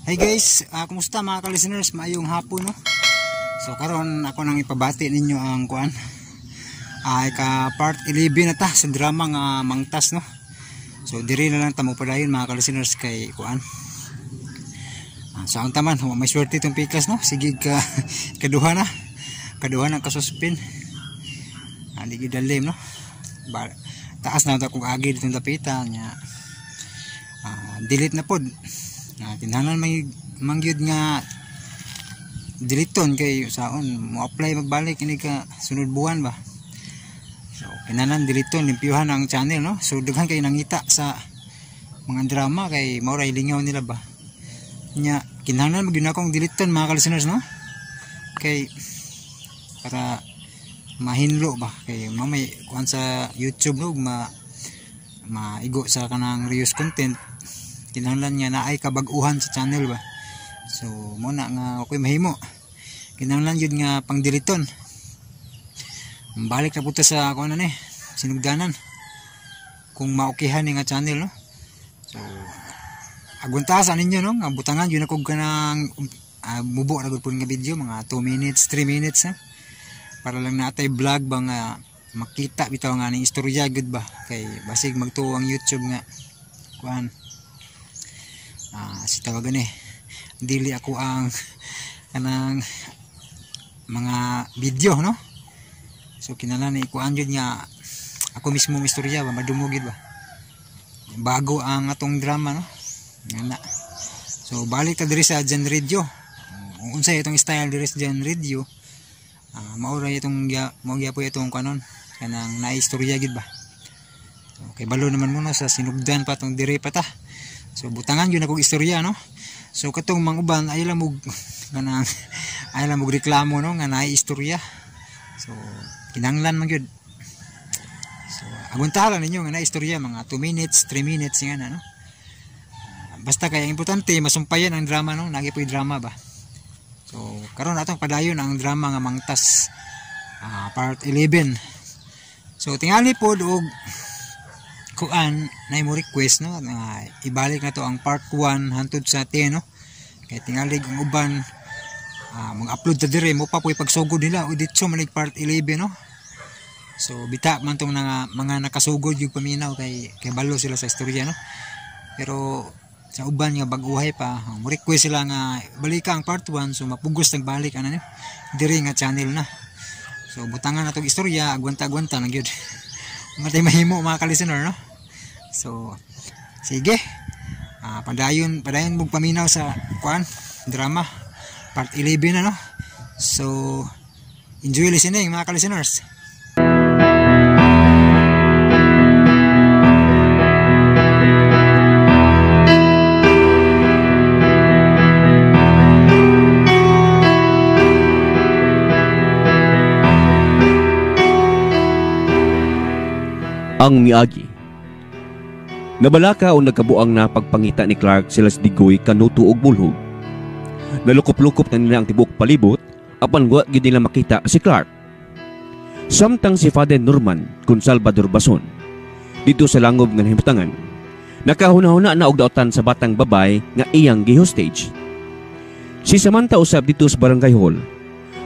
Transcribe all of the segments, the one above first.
Hi guys, kumusta mga ka-listeners? Maayong hapon no. So karon ako nang ipabati ninyo ang kuan. Ka part 11 na ta sa drama nga Mangtas no. So diri na lang tamo padayon mga ka-listeners kay kuan. Sa taman, may swerte itong pikas no. Sige ka kaduha na. Kaduha ng kasuspin. Di gidalim no. Taas na ta kung agi ditong dapitan nya. Delete na pod. Tinhanan may mangyud nga diliton kay saon mo apply magbalik ini ka sunod buwan ba. So kinanan diliton limpyuhan ang channel no. So daghan kay nangita sa mga drama kay mao ra ilingaw nila ba. Nya kinahanglan magyud akong diliton mga ka-listeners no. Kay para mahinlo ba kay mamay kuan sa YouTube no maigo sa kanang reuse content. Kinahanglan nga naay kabag-uhan sa channel ba. So mo na nga okay mahimo. Kinahanglan yun nga pangdiliton. Balik na punta sa kuan ni sinugdanan. Kung maokihan ni nga channel no. So agwantasan ninyo no nga butangan yun ako kanang mubo ra gud pud nga video mga 2 minutes, 3 minutes ha. Para lang natay vlog ba nga makita bitaw nga ning istorya gud ba kay basig magtuo ang YouTube nga kuan. Si tawagan dili ako ang kanang mga video no. So kinahanglan ikuan jud nga ako mismo ang istorya ba madumugid ba bago ang atong drama no. Ngana. So balik ta diri sa Jan Radio. Unsay itong style diri sa Jan Radio? Mao ra itong mao gyapon itong kanon kanang naistorya gid ba. Okay, balo naman muna sa sinugdan pa tong diri pa ta. So butangan yun akong istorya no. So katong mga uban ay lang mo kanang ay lang mo reklamo no nga naay istorya. So kinahanglan man gyud. So aguntahan ninyo nga naay istorya mga 2 minutes, 3 minutes nga no. Basta kay importante masumpayan ang drama no, nagi po'y drama ba. So karon atong padayon ang drama nga Mangtas part 11. So tingali pod og kuan na mo request no ibalik na to ang part 1 hantod sa 10 no kay tingalig ang uban mag-upload ta dire mo pa po'y pagsugod nila o ditso manig part 11 no. So bita man tong mga nakasugod yung paminaw kay balo sila sa istorya no. Pero sa uban nga bag-uhay pa mo request sila nga balika ang part 1 so mapugos nagbalik ano dire nga channel na. So butangan na tong istorya agwanta-agwanta lang gyud. Matay mahimo mga ka-listener no. So sige. Padayon mong paminaw sa kuan drama part 11 na no. So enjoy listening mga ka-listeners. Ang miagi. Nabalaka o nagkabuang na pagpangita ni Clark sila sa Digoy kanuto og bulhog. Nalukop-lukop na nila ang tibok palibot apan wa gid nila makita si Clark. Samtang si Father Norman kun Salvador Bason dito sa langob nga himtangan. Nakahuna-huna na og daotan sa batang babay nga iyang gi-hostage. Si Samantha usab dito sa barangay hall.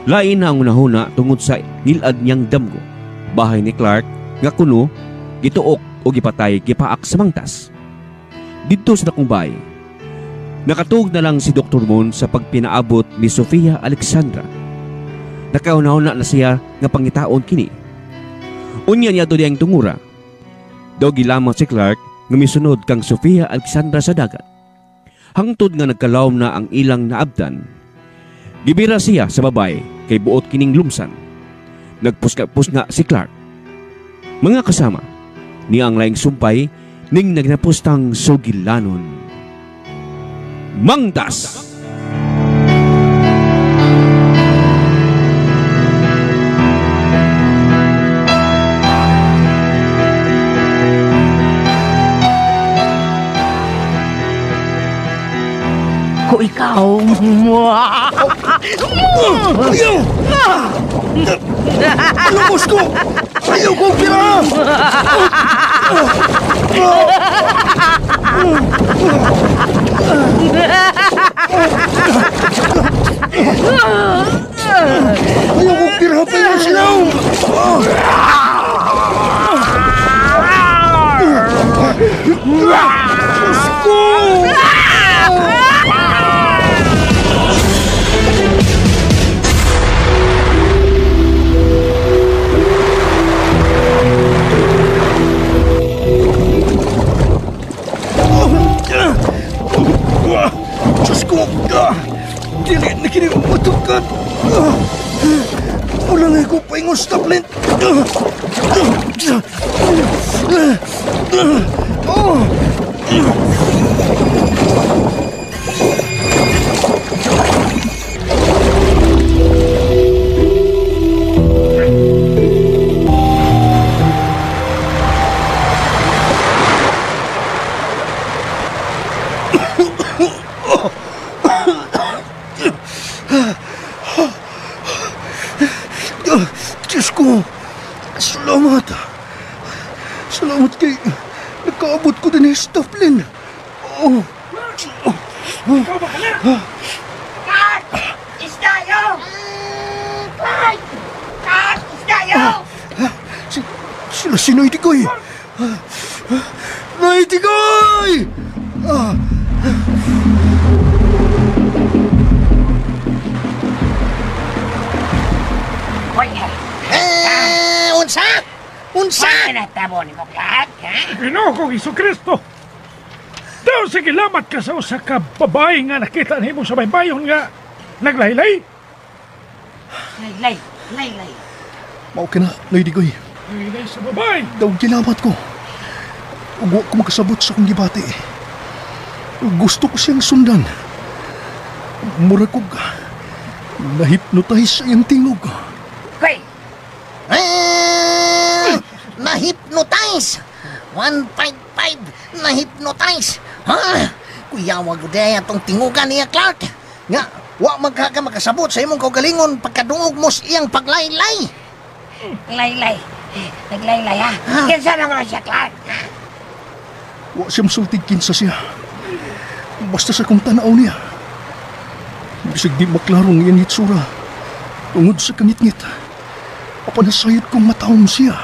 Lain na ang unahuna tungod sa nilad niyang damgo. Bahay ni Clark nga kuno gituok o gipatay gipaak sa Mangtas. Dito sa dakong bahay, nakatug na lang si Dr. Mon sa pagpinaabot ni Sofia Alexandra. Nakauna-una na siya nga pangitaon kini. Unya niya to diyang tungura. Daw gilamang si Clark nga misunod kang Sofia Alexandra sa dagat. Hangtod nga nagkalawom na ang ilang naabdan. Gibira siya sa babay kay buot kining lumsan. Nagpuska-pusga si Clark. Mga kasama, niya ang laing sumpay ning nagnapustang sugilanon. Mangtas! Kung ikaw Ayaw! Lubos ko! Ayaw kong pira! Diyos ko! Dili na kini matukan! Wala nga ko paingon sa tablet! Diyos ko! Salamat! Salamat kay nakaabot ko din sa Dublin. Oh. Clark! Isda yun! Clark! Clark! Isda yun! Sila si Noy Tigoy! Noy Tigoy! Hoy, Unsa? Unsa? ano natabo ni mo, Clark, ha? Ginoo kong Isukristo. Daw sige lamat ka sa usa ka babae nga nakita nimo sa baybayon nga naglaylay. Laylay, laylay. Mao ka na, Noy Tigoy. Laylay sa babae. Daw gilamat ko. Ug ko makasabot sa akong gibati. Gusto ko siyang sundan. Mura ko na-hypnotize sa iyang tingog. Hoy, Na-hypnotize! 155 na-hypnotize! Ha? Kuyawa guday atong tingugan niya, Clark. Nga, wa magkaka makasabot sa imong kaugalingon pagkadungog mo sa iyang paglaylay. laylay. Naglaylay, ha? Kinsa naman siya, Clark, ha? Wa siyang sultig kinsa siya. Basta sa kong tanaw niya. Bisig di maklarong iyang hitsura. Tungod sa kangit-ngit. Apanasayot kong mataong siya.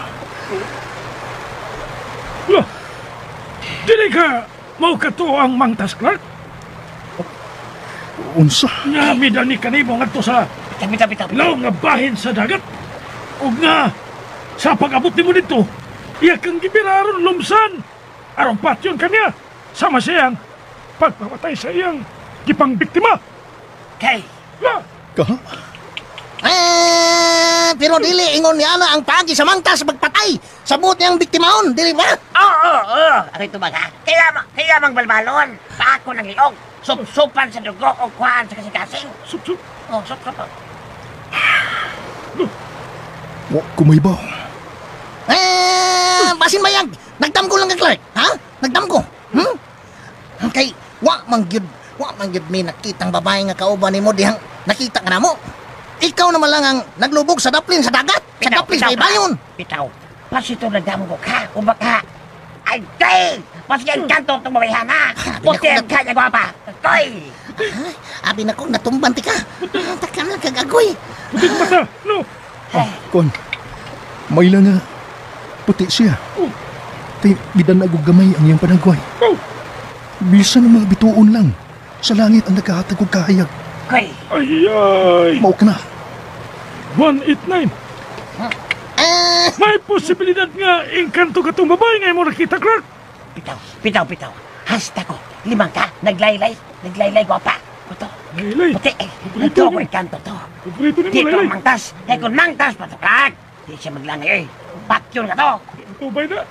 Lah, dili ka mao kato ang mangtas, Clark. Unsa? Nga midani kanimo ngadto sa Bitaw. ilaw nga bahin sa dagat. O nga, sa pag-abot nimo dito, iya kang gibiraron lumsan. Aron patyon kanya. Sama siyang pagpapatay sa iyang gipang biktima. Kay, Lah, Kaha? Pero dili ingon niya na ang pagi sa mangtas magpatay. Sabot niyang biktimaon, dili ba? oo. Ako ito ba, ha? Kaya mang balbalon. Paako ng liog. Sup-supan sa dugo o kuhaan sa kasing-kasing. sup. Oh, sup. Wa kumaybaw. Basin mayag. Nagdam ko lang ka, Clark. Ha? Nagdam ko. Kay, wa man gyud may nakitang babae nga kauban nimo dihang nakita ka na mo. Ikaw naman lang ang naglubog sa daplin sa dagat. Sa daplin sa ibayon. Bitaw. Pasito na damo ko ka. Ubak ka. Ay, kay! Pasyan kanto itong babayhan, ha? Putin ka niya, gwapa. Koy! Abi na kong natumbanti ka. Takam lang kagagoy. Puting mata, no? Kon, may lang nga puti siya. Tay, bidan na gamay ang iyang panagway. Oh, Bisa ng mga bituon lang. Sa langit ang nagkahatag og kahayag. Koy! ay. Mao ka na. 189. May posibilidad nga engkanto ka itong babae nga mo nakita, Clark. Bitaw. Hasta ko. Limang ka. Naglaylay, gwapa. Puto. Laylay. Puti, Paborito ito ko niya. ikanto to. Paborito ni mo, Dito Laylay. mangtas. Kung mangtas, patukak. Di siya maglangay, Patyon ka to. Ubay na.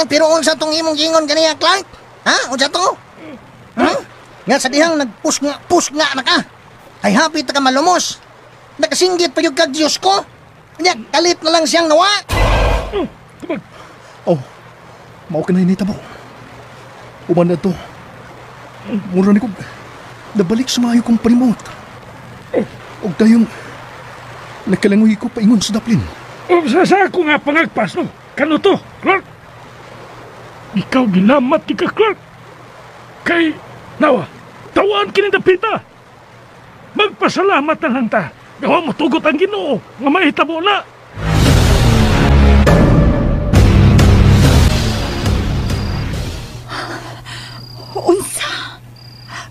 Pero unsa tong imong gingon kaniya, Clark? Ha? Unsa to? Nga sa dihang nagpus nga na ka. Ay hapit ka malumos. Nakasinggit pa yung kag Diyos ko. Nya, kalit na lang siyang nawa. Oh, mao ka na initabo. Uman na to. Mura ni ko. Nabalik sa maayo kong panimot. Og tayong nakalangoy ko paingon sa daplin. O, sa ako nga pangagpas, no? Kano to, Clark? Ikaw gilamat di ka, Clark. Kay, nawa, tawaan kinindapita. Magpasalamat na lang ta. Gawa mo tugot ang Ginoo nga mahitabo na. Unsa?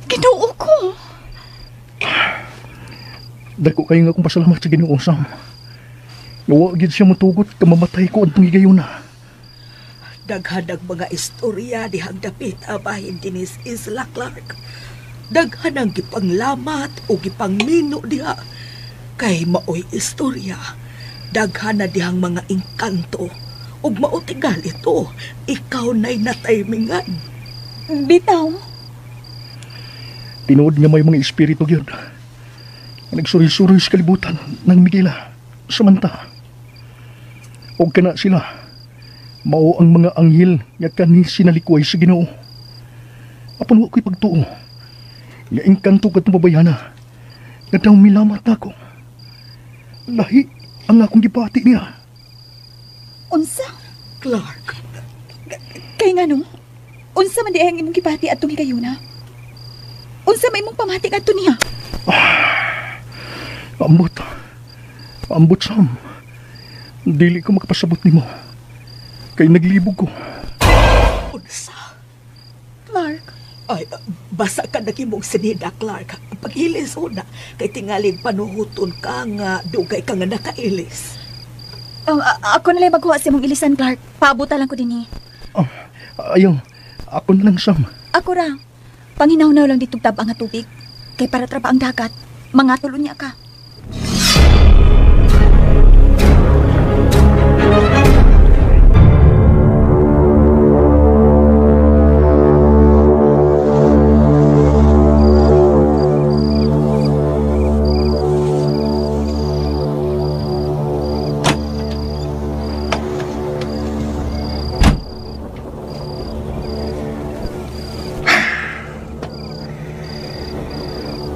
Ginoo ko. Dako kayo nga akong pasalamat sa Ginoo Sam. Nawa gid siya matugot ka mamatay ko adtong higayon na. Daghanag mga istorya dihang dapit abahin dinis Isla Clark. Daghanang gipanglamat o gipangmino diha. Kay maoy istorya, daghana dihang mga engkanto. Ug mautigal ito, ikaw na'y nataymingan. Bitaw. Tinuod nga may mga espiritu gyud. Nagsuri-suri sa kalibutan ng Miguela. Samanta. O kana sila. Mao ang mga anghel nga kani sinalikuay sa Ginoo. Apan wa ko'y pagtuo. Nga engkanto katong babayana. Nga daw milamat ako. Lahi ang akong gipati niya. Unsa? Clark, Kay nga no? Unsa man di ang imong gipati atong higayuna? Unsa may imong pamati adto niya? Ambot. Ambot, Sam. Dili ko makapasabot nimo. Kay naglibog ko. unsa? Clark, Ay, basa ka nagimong sinida, Clark. Pag-ilis una, kay tingaling panuhuton ka nga, dugay ka nga nakailis. ako na lang magkuha sa imong ilisan, Clark. Paabuta lang ko din eh. Ayaw. Ako na lang, Sam. Ako ra. Panginaw-naw lang ditong tabang nga tubig. Kay para traba ang dagat. Mga tulo niya ka.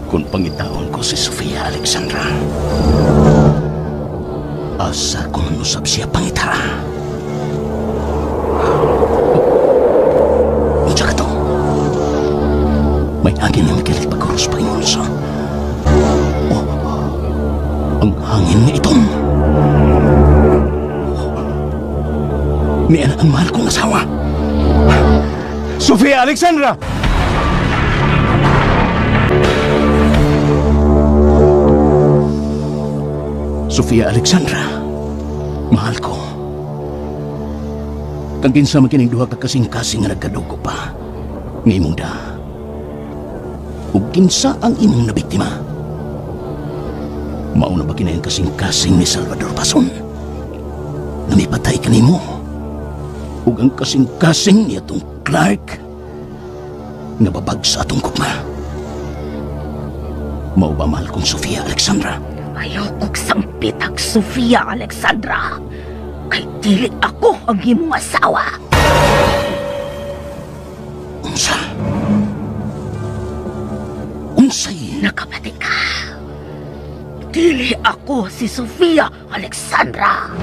Kung pangitaon ko si Sofia Alexandra, asa ko manusab siya pangitara. Unsa ka to? May hangin nga mikilit pagkuros pa ingon sa... Oh, ang hangin ni itong... Niyan ang mahal kong asawa. Sofia Alexandra! Sofia Alexandra, mahal ko. Kang kinsa man kining duha ka kasing-kasing nga nagkadugo pa. Nga imong da. Ug kinsa ang imong nabiktima? Mao na ba kinayang kasing-kasing ni Salvador Pason? Namipatay ka nimo. Ug ang kasing-kasing ni atong Clark nga babag sa atong gugma. Mao ba mahal kong Sofia Alexandra? Ayokong sampitag Sofia Alexandra. Kay dili ako ang imong asawa. Unsa? Unsay? Nakapati ka. Dili ako si Sofia Alexandra.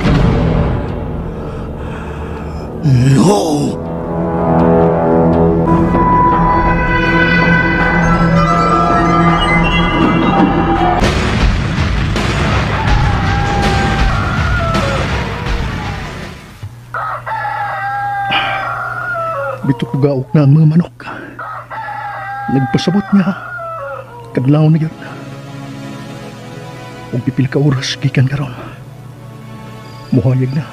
No! Bitok gaok na ang mga manok. Nagpasabot niya. Kadlaw na yun. Huwag pipil ka oras gikan karon. Muhayag na.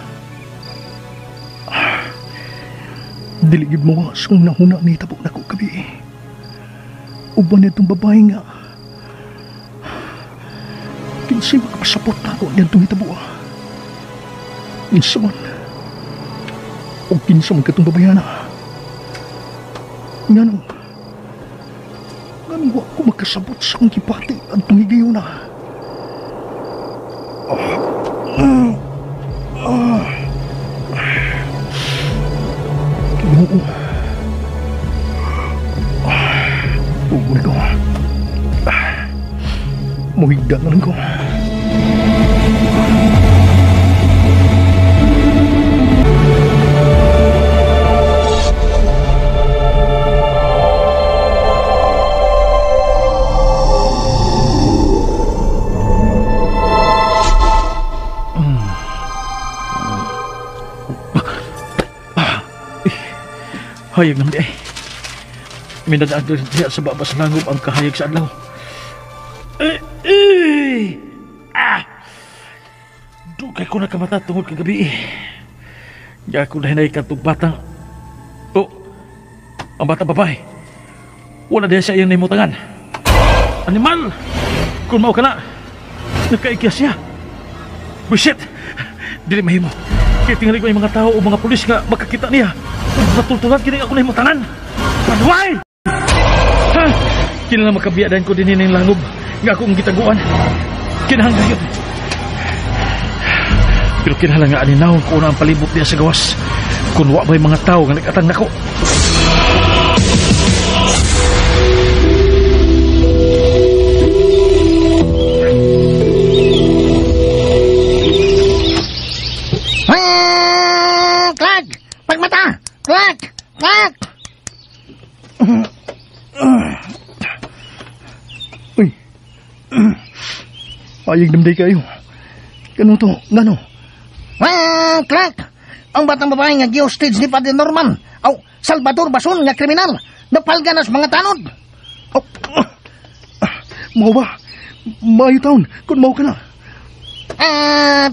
Diligid mo sa nahuna ni tabok na ko kabi. Uban itong babae nga. Kinsay makapasabot na ako niyan itong itabo. Insaman. O kinsaman ka itong babae na. Nga nung wak ko magkasabot sa kong kipati ang tumigayo na. Ginoo. Tugo na ko. Muhigda na lang ko. Hayag naman di ay. Minadaan doon diya sa babas langob ang kahayag sa adlaw. Dugay ko nakamata tungod kagabi. Di ako nahinay katong batang. Oh, ang batang babae. Wala din siya iyang naimutangan. Animal! Kung mao ka na, nagkaikya siya. Bullshit! Dili mahimo. Kaya tingali ko yung mga tao o mga pulis nga makakita niya. Natultulan kini ako naimutangan. Panuay! Ha? Kinala makabiyadan ko din yung langob. Nga akong gitaguan. Kinahanggang yun. Pero kinahanglan nga aninahon ko na ang palibot niya sa gawas. Kung wa ba'y mga tao nga nag-atang nako. Clark! Pagmata! Clark! Clark! Uy. Ayig damday kayo. Kano to? Ngano? Clark! Ang batang babae nga gi-hostage ni Padre Norman. Aw, Salvador Bason nga kriminal. Napalga na sa mga tanod. Oh. Mau ba? Maayo taon. Kung mau ka na.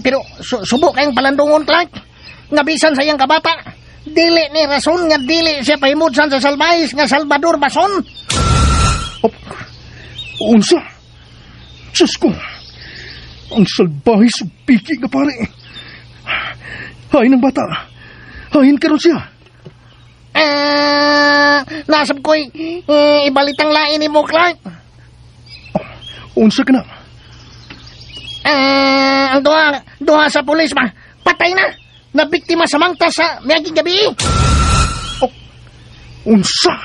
Pero subo kayong palandungon, Clark. Nga bisan sa iyang kabata. Dili ni rason nga dili siya pahimudsan sa salbahis nga Salvador Bason. Oh. Unsa? Diyos ko. Ang salbahis piki nga pare. Hain ang bata. Hain ka ron siya. Nasab ko'y ibalitang lain ni mo, Clark. Unsa ka na? Ang duha sa pulis ba? Patay na. Nabiktima sa mangta sa miyaging gabi. Oh. Unsa?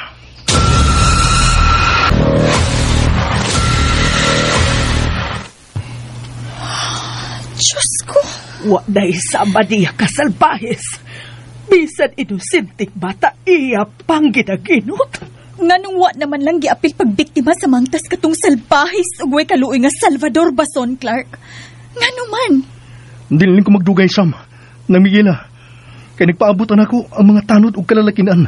Diyos ko. Wa na isama niya kasalbahis. Bisan inusintik bata iya pang ginaginot. Nganong wa naman lang giapil pagbiktima sa mangtas katong salbahis ug way kaluoy nga Salvador Bason, Clark. Ngano man? Dili ko magdugay, Sam. Nang Miguela. Kaya nagpaabutan ako ang mga tanod o kalalakinan.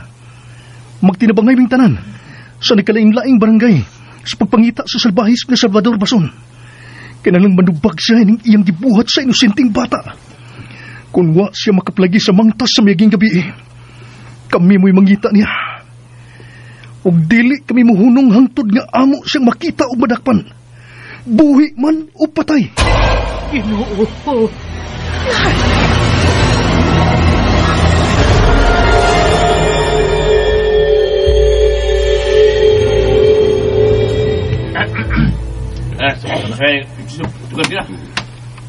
Magtinabangay ming tanan sa nagkalain-laing barangay sa pagpangita sa salbahis na Salvador Bason. Kaya nalang manubag siya ng iyang gibuhat sa inusinting bata. Kung wa siya makaplagi sa mangtas sa miyaging gabi, kami mo'y mangita niya. O dili kami muhunong hangtod nga amo siyang makita o madakpan. Buhi man o patay. Ginoo.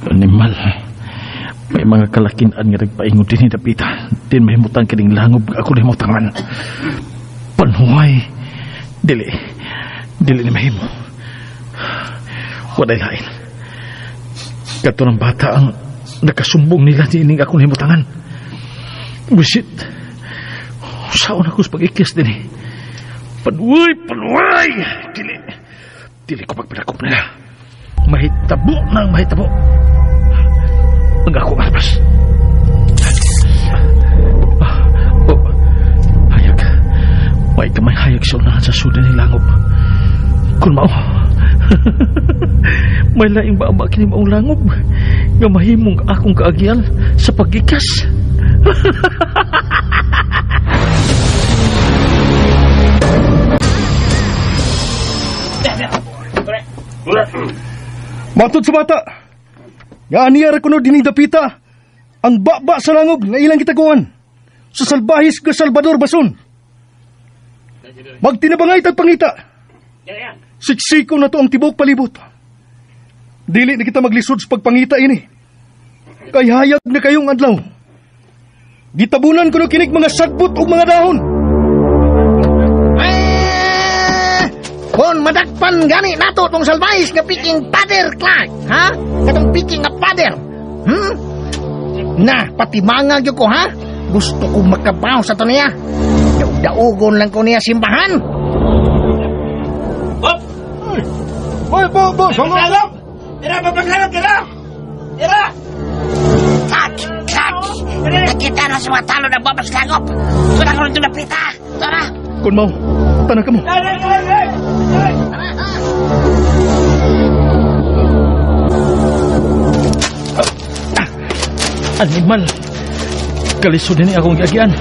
Animal. May mga kalakinan nga nagpaingon din ni Dapita. Din mahimutan kining langob ako na himutangan. Panuhay. Dili ni mahimo. Waday lain. Kato ng bata ang nakasumbong nila dining ako na himutangan. Busit. Saan ako sa pag-ikis din eh. Panuhay! Dili ko pagpilakop nila. Mahitabo ng mahitabo. Ang ako marpas. Hayag. May kamay hayag sa unahan sa sudan ni Langob. Kung mao. May laing ba ang makinig maong Langob nga mahimong akong kaagyal sa pagkikas. Matod sa bata. Nga aniyar ko no dining Dapita. Ang baba sa langob nga ilang kitaguan. Sa salbahis ka Salvador Bason. Magtinabangay tag pangita. Siksiko na to ang tibok palibot. Dili na kita maglisod sa pagpangita ini. Kay hayag na kayong adlaw. Gitabunan ko no kinig mga sagbot o mga dahon. Kung madakpan gani nato tong salbahis nga piking pader, Clark, ha? Katong piking nga pader. Na, pati mangag ko, ha? Gusto ko makabaw sa to niya. Daugon lang ko niya simbahan. Boy, Paglalap! Tira, paglalap, tira! Tira! Kat! Nakita na sa mga talo ng babas langop. Tuna ko rin ito na pita. Tara! Kun mau, tanah kamu. Animal. Kalisod din akong gagyan.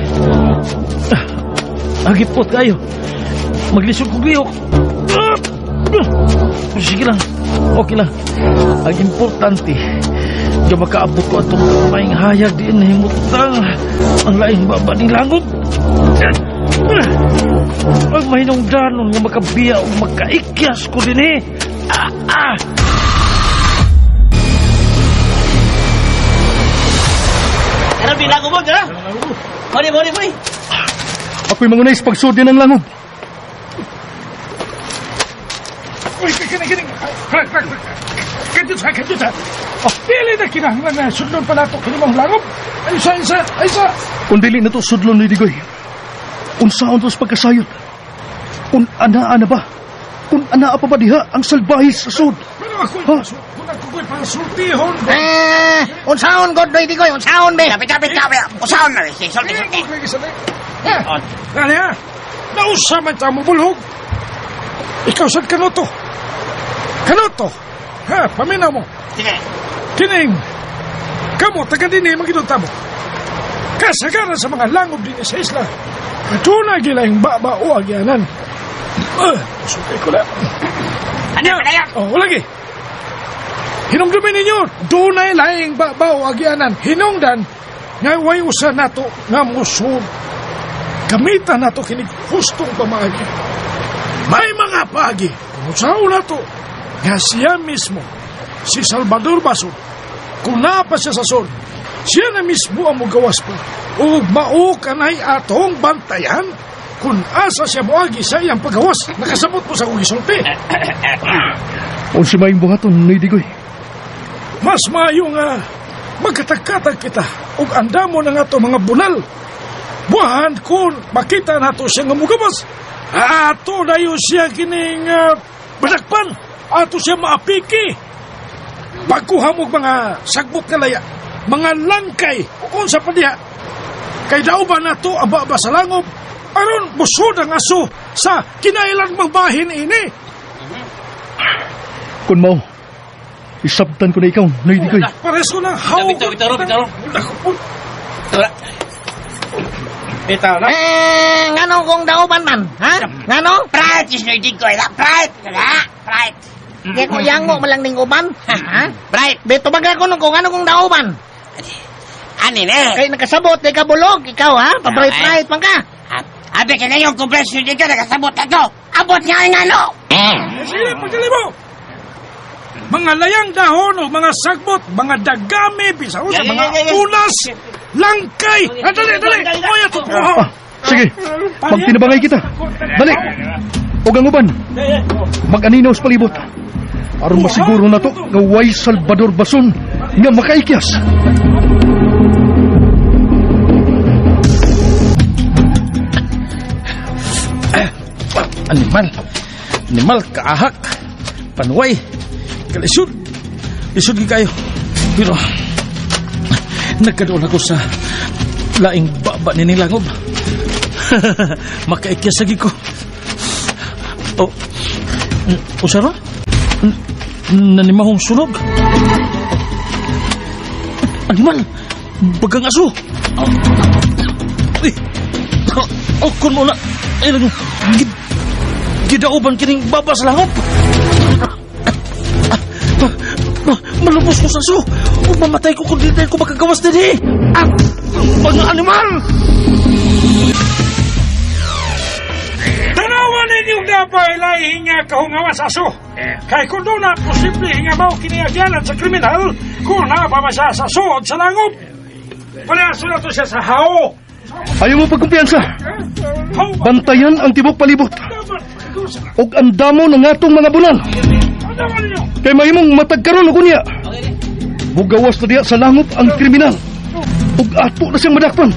Agipot kayo. Maglisod ko gayok. Sige lang. Okay lang. Ang importante, di makaabot ko atong maing hayag din na himutang ang laing baba ng langog. Ang mahinong danon nga makabiya o magkaikyas ko din eh. Ano bilang ko mo, ha? Mori. Ako'y mangunay sa pagsud ng langob. Uy, kini. Kadyo sa. Pili na kinahanglan na sudlon pa nato kini mong langop. Aysa. Kung dili na to sudlon ni Digoy, unsaon to sa pagkasayot? Kung anaa na ba? Kung anaa pa ba diha ang salbahis sa sud? Pero ako'y pasultihon. Unsaon god doy Digoy, unsaon be? Kapit. Usaon na rin. Sulti. Gani ha? Nausa man ta mo bulhog. Ikaw sad Kanuto. Ha, paminaw mo. Sige. Kining, kamo taga din magidunta mo. Kasagaran sa mga langob din sa isla. Katuna gilayang baba o agyanan. Sukay ko lang. Ano ba na yan? Lagi. Hinungdamin ninyo, dunay laing baba o agyanan. Hinungdan, nga way usa nato nga musod. Gamitan nato kinig hustong pamaagi. May mga paagi, kung saan nato, nga siya mismo, si Salvador Bason, kung napa siya sa son, siya na mismo ang mugawas pa. O maukanay atong bantayan, kung asa siya moagi sa iyang paggawas, nakasabot mo sa kong isulti. O si maing buhaton ni Digoy. Mas maayo nga, magkatagkatag kita, o andamo na nga to mga bunal. Buhan kung makita nato siya nga mugawas, ato na yun siya kining badakpan, ato siya maapiki. Pagkuha mo mga sagbot nga laya, mga langkay, kung sa padiha, kay daw ba nato aba sa langob, aron busod ang aso sa kinailang bahin ini. Kung mau, isabtan ko na ikaw, Noy Digoy. Pares ko na how. Bitaw na. Nganong kong dauban man, ha? Nganong? Pride is no Digoy. Pride. Kaya ko yang mo malang ning uban, ha? Pride. Beto baga ko nung kung anong kong dauban. Anin eh. Kay nakasabot, kay kabulog, ikaw ha? Pabright man ka. Abi ka na yung kompresyon dito, nakasabot na to. Abot nga ang ano. Sige, pagdali mo. Mga layang dahon o mga sagbot, mga dagami, bisa sa mga ulas, langkay. Dali. Oya to. Sige, magtinabangay kita. Dali. O ang uban, mag-aninaw sa palibot. Aron masiguro na to nga way Salvador Bason nga makaikyas. Animal kaahak, panuway, kalisod kayo. Pero nagkadoon ako sa laing baba ni Nilangob. Makaikyas lagi ko. Usara? Nanimahong sunog. Animal, bagang aso. Kun mo na, gidauban kining baba sa langop. Malubos ko sa aso. Mamatay ko kung dito ko makagawas din eh. Mga animal! Tanawan ninyong dapat ilahi nga kahungawas aso. Kay kung doon na posible nga mau kiniagyanan sa kriminal, kung napamasa sa suod sa langop. Palayaso na to siya sa hao. Ayaw mo pagkumpiyansa. Bantayan ang tibok palibot. Og andamo ng atong mga bunal. Kay mahimong matagkaroon o kunya. Mugawas na diya sa langop ang kriminal. Og ato na siyang madakpan.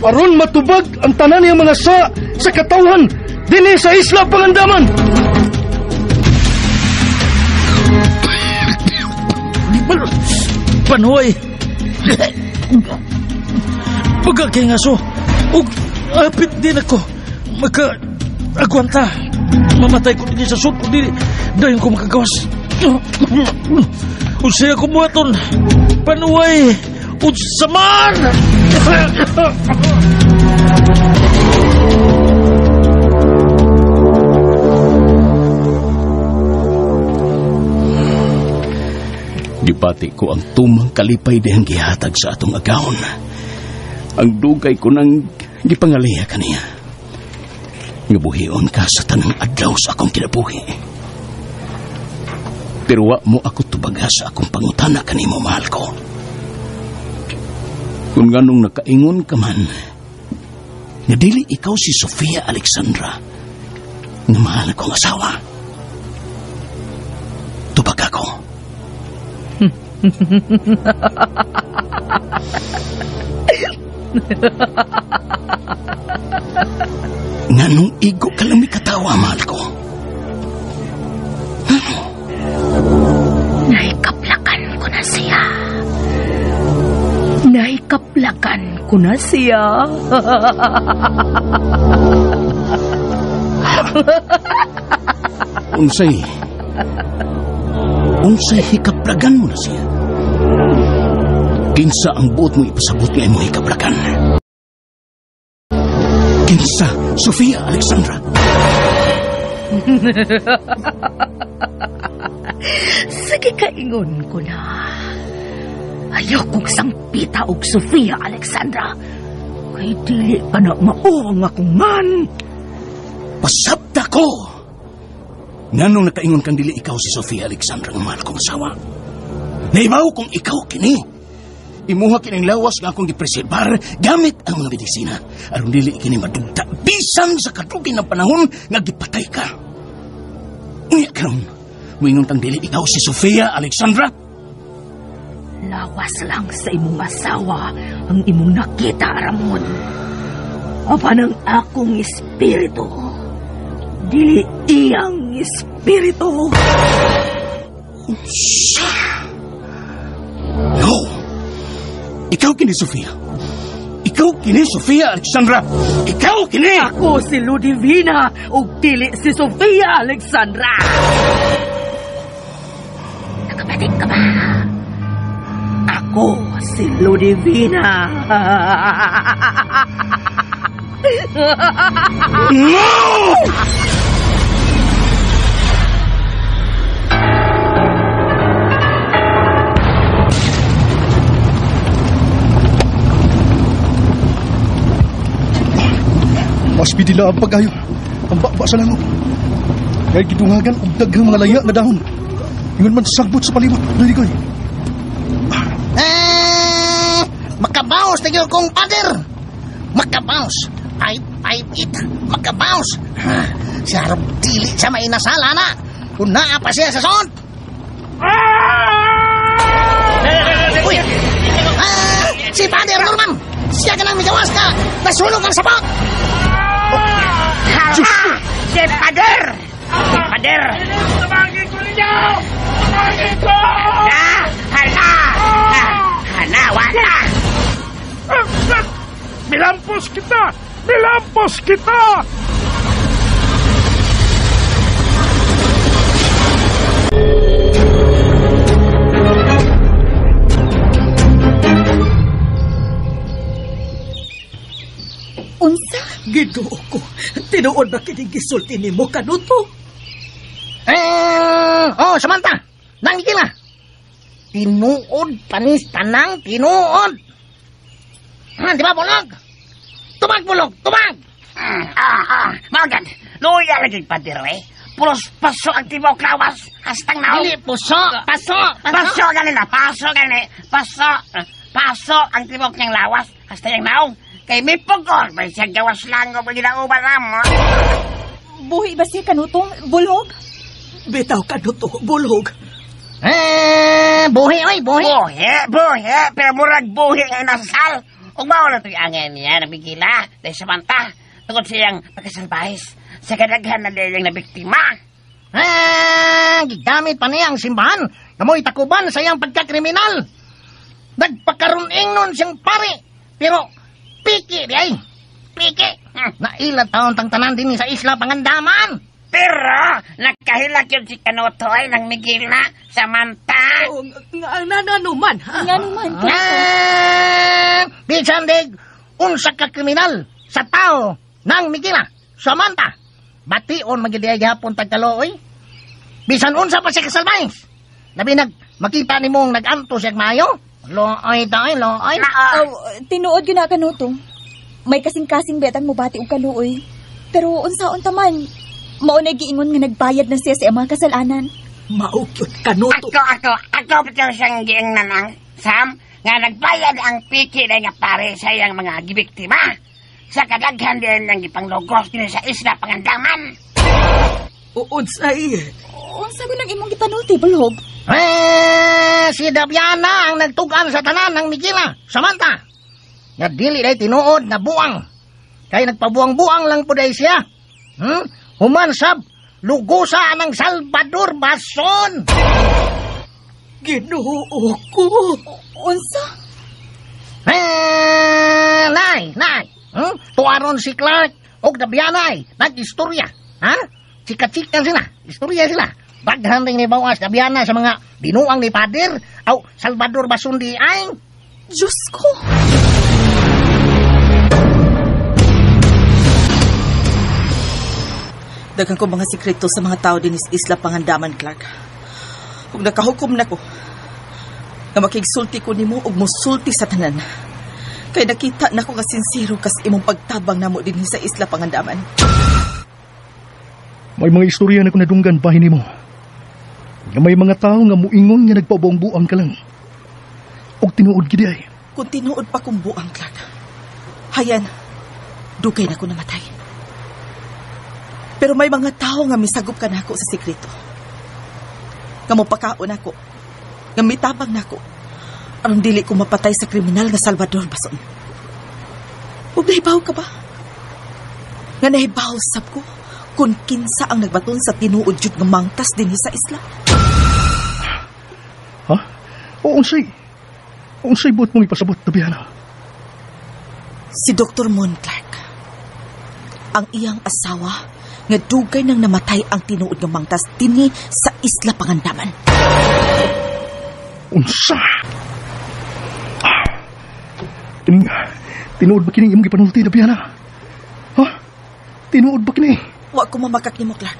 Aron matubag ang tanan niyang mga sa katawhan dinhi sa Isla Pangandaman. Panuhay. Pagkakay nga so. Ug apit din ako. Agwanta. Mamatay ko din sa sud. Dayon ko makagawas. Usay ako buhaton. Panuhay. Udsaman. Gipati ko ang tumang kalipay dihang gihatag sa atong agawon. Ang dugay ko nang gipangaliha kaniya. Ngabuhion ka sa tanang adlaw sa akong kinabuhi. Pero wa mo ako tubaga sa akong pangutana kanimo, mahal ko. Kung nganong nakaingon ka man, nga dili ikaw si Sofia Alexandra, nga mahal akong asawa. Tubag ako. Nganong igo ka lang may katawa, mahal ko? Ano? Naikaplakan ko na siya. Naikaplakan ko na siya. Unsay hikaplagan mo na siya? Kinsa ang buot mo ipasabot nga mo hikaplagan? Kinsa, Sofia Alexandra? Sige, kaingon ko na. Ayaw kong sangpita og Sofia Alexandra. Kay dili pa na mao ang akong man. Pasabta ko! Nganong nakaingon kang dili ikaw si Sofia Alexandra ng mahal kong asawa? Naibaw kung ikaw kini. Imuha kining lawas nga akong gipreserbar gamit ang mga medisina. Aron dili kini madugta bisan sa kadugay ng panahon nga gipatay ka. Unya karon, moingon kang dili ikaw si Sofia Alexandra? Lawas lang sa imong asawa ang imong nakita, Ramon. Apan ang akong espiritu, dili iyang espiritu. No! Ikaw kini, Sofia. Ikaw kini, Sofia Alexandra. Ikaw kini! Ako si Ludivina ug dili si Sofia Alexandra. Nakabating ka ba? Ako si Ludivina. No! Mas pidila ang pagayo. Ang bakba sa langok. Kaya gidungagan og daghang mga laya na dahon. Ingon man sagbot sa palibot. Naligoy. Makabaos na yun kong pader. Makabaos. 558. Makabaos. Si Harap dili siya may nasala na. Kung naa pa siya sa son. Uy! Si Pader Norman! Siya ka nang migawas ka! Nasunog ang sabot! Si Pader! Si Pader! Tumangin ko ninyo! Tumangin ko! Hala! Hala, wala! Milampos kita! Milampos kita! Unsa? Ginoo ko, tinuod ba kining gisulti nimo kanuto? Samantha! Nangigil na! Tinuod panis tanang tinuod! Di ba, Bulog? Tumag, Bulog! Tumag! Magan, luya lagi Pader, eh. Pulos paso ang tibok lawas. Hastang naong. Dili, puso! Paso! Paso ganila, paso ganila. Paso ang tibok niyang lawas. Hasta yung naong. Kay may pugol, may siyang gawas lang o ginauban mo. Buhi ba siya kanutong bulhog? Bitaw kanuto, bulhog. Buhi, oy, buhi! Buhi, pero murag buhi ang nasal. Kung mawala ito'y angin niya, nabigila, dahil samanta, tungkol siyang pagkasalbahis, sa kadaghan na leyang na biktima. Gigamit pa niya ang simbahan, kamoy takuban sa iyang pagkakriminal. Nagpakaruning nun siyang pari, pero piki, di ay, piki. Nailan taon tang tanan din sa isla Pangandaman. Pero, nakahilak yun si Kanutoy ng Migila, samanta. Nga nanuman, ha? Nga naman, Bisan dig unsa ka kriminal sa tao nang Migila. Samanta, bation magidiay gihapon tagkalooy. Bisan unsa pa siya kasalbayis. Labi makita ni mong nag-anto siya maayo. Looy tayo, looy. Tinuod yun na kanuto. May kasing-kasing betang mubati og kaluoy. Pero unsaon taman, maunay giingon nga nagbayad na siya sa mga kasalanan. Maukyot kanuto. Ako bitaw siyang giingnan ang Sam, nga nagbayad ang piki na nga pare sa iyang mga gibiktima. Sa kadaghan din ang gipanglogos din sa isla Pangandaman. Unsay? Unsa ko nang imong gipanulti, Bulhog? Si Dabiana ang nagtugan sa tanan ng Migila. Samanta, nga dili day tinuod na buang. Kaya nagpabuang-buang lang po day siya. Humansab, lugusa ng Salvador Bason. Ginoo ko. Unsa? Nay. Tuaron si Clark o Dabiana ay nag-istorya. Chika-chika sila, istorya sila. Baghan rin ni Bawas Dabiana sa mga binuang ni Pader o Salvador Bason di ay. Diyos ko! Daghang ko mga sikreto sa mga tao din sa Isla Pangandaman, Clark. Kung nakahukom na ko, nga makigsulti ko nimo ug musulti sa tanan. Kay nakita na ko nga sincero kas imong pagtabang namo din sa Isla Pangandaman. May mga istorya na kung nadunggan bahin mo. Nga may mga tao nga muingon nga nagpabuang-buang ka lang. Og tinuod gidi ay. Kung tinuod pa kong buang, Clark, hayan, dugay na ko namatay. Pero may mga tao nga misagop ka na ako sa sikreto. Nga mapakaon ako, nga mitabang na ako, aron dili ko mapatay sa kriminal nga Salvador Bason. Huwag nahibaw ka ba? Nga nahibaw sab ko kung kinsa ang nagbaton sa tinuod jud nga mangtas din sa isla. Ha? O unsay buot mong ipasabot, Dabiana? Si Dr. Mon, Clark. Ang iyang asawa nga dugay nang namatay ang tinuod nga mangtas dinhi sa Isla Pangandaman. Unsa? Tinuod ba kini imong gipanulti, Dabiana? Ha? Tinuod ba kini? Wa ko mamakak nimo, Clark.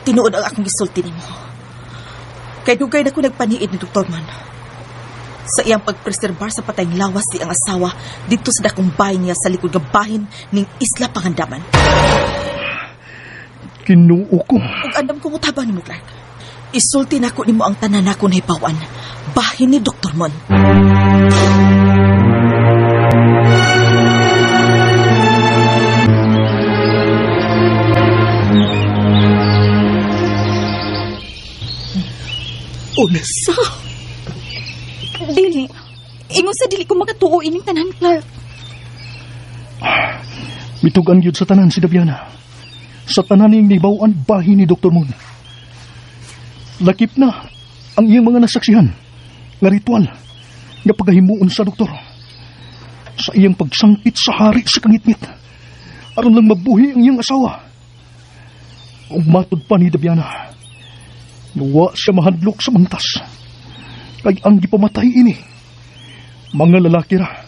Tinuod ang akong gisulti nimo. Kay dugay na ko nagpaniid ni Dr. Man sa iyang pagpreserbar sa patayng lawas di ang asawa dito sa dakong bahay niya sa likod ng bahin ning Isla Pangandaman. Kinuo ko. Ug andam ko mutabang nimo, Clark. Isulti nako nimo ang tanan nako na hibawan. Bahin ni Dr. Mon. Unsa? Dili. Ingon sa dili ko makatuo ining tanan, Clark. Mitugan gyud sa tanan si Dabiana. Sa tanan ning nibaw-an bahin ni Dr. Mon. Lakip na ang iyang mga nasaksihan nga ritual nga pagahimuon sa doktor. Sa iyang pagsangkit sa hari sa kangitngit aron lang mabuhi ang iyang asawa. Ug matud pa ni Dabiana, nawa siya mahadlok sa mangtas. Kay ang gipamatay ini, mga lalaki ra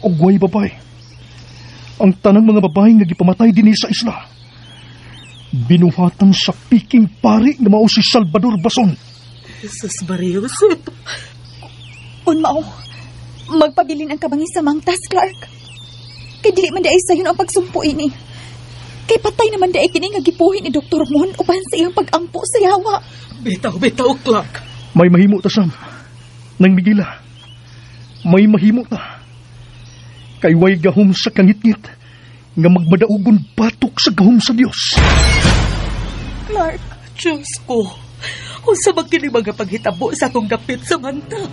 o way babae. Ang tanang mga babae nga gipamatay din sa isla, binuhatan sa piking pari na mao si Salvador Bason. Jesus Maria Josep. Unmao, magpabilin ang kabangis sa mangtas, Clark. Kay dili man daay sayon ang pagsumpo ini. Kay patay naman daay kini nga gipuhin ni Dr. Mon uban sa iyang pag-ampo sa yawa. Bitaw, Clark. May mahimo ta, Sam. Nang Migila, may mahimo ta. Kay way gahom sa kangitngit nga magmadaugon batok sa gahom sa Dios. Clark, Diyos ko. Kung sa magkini mga paghitabo sa akong dapit sa manta,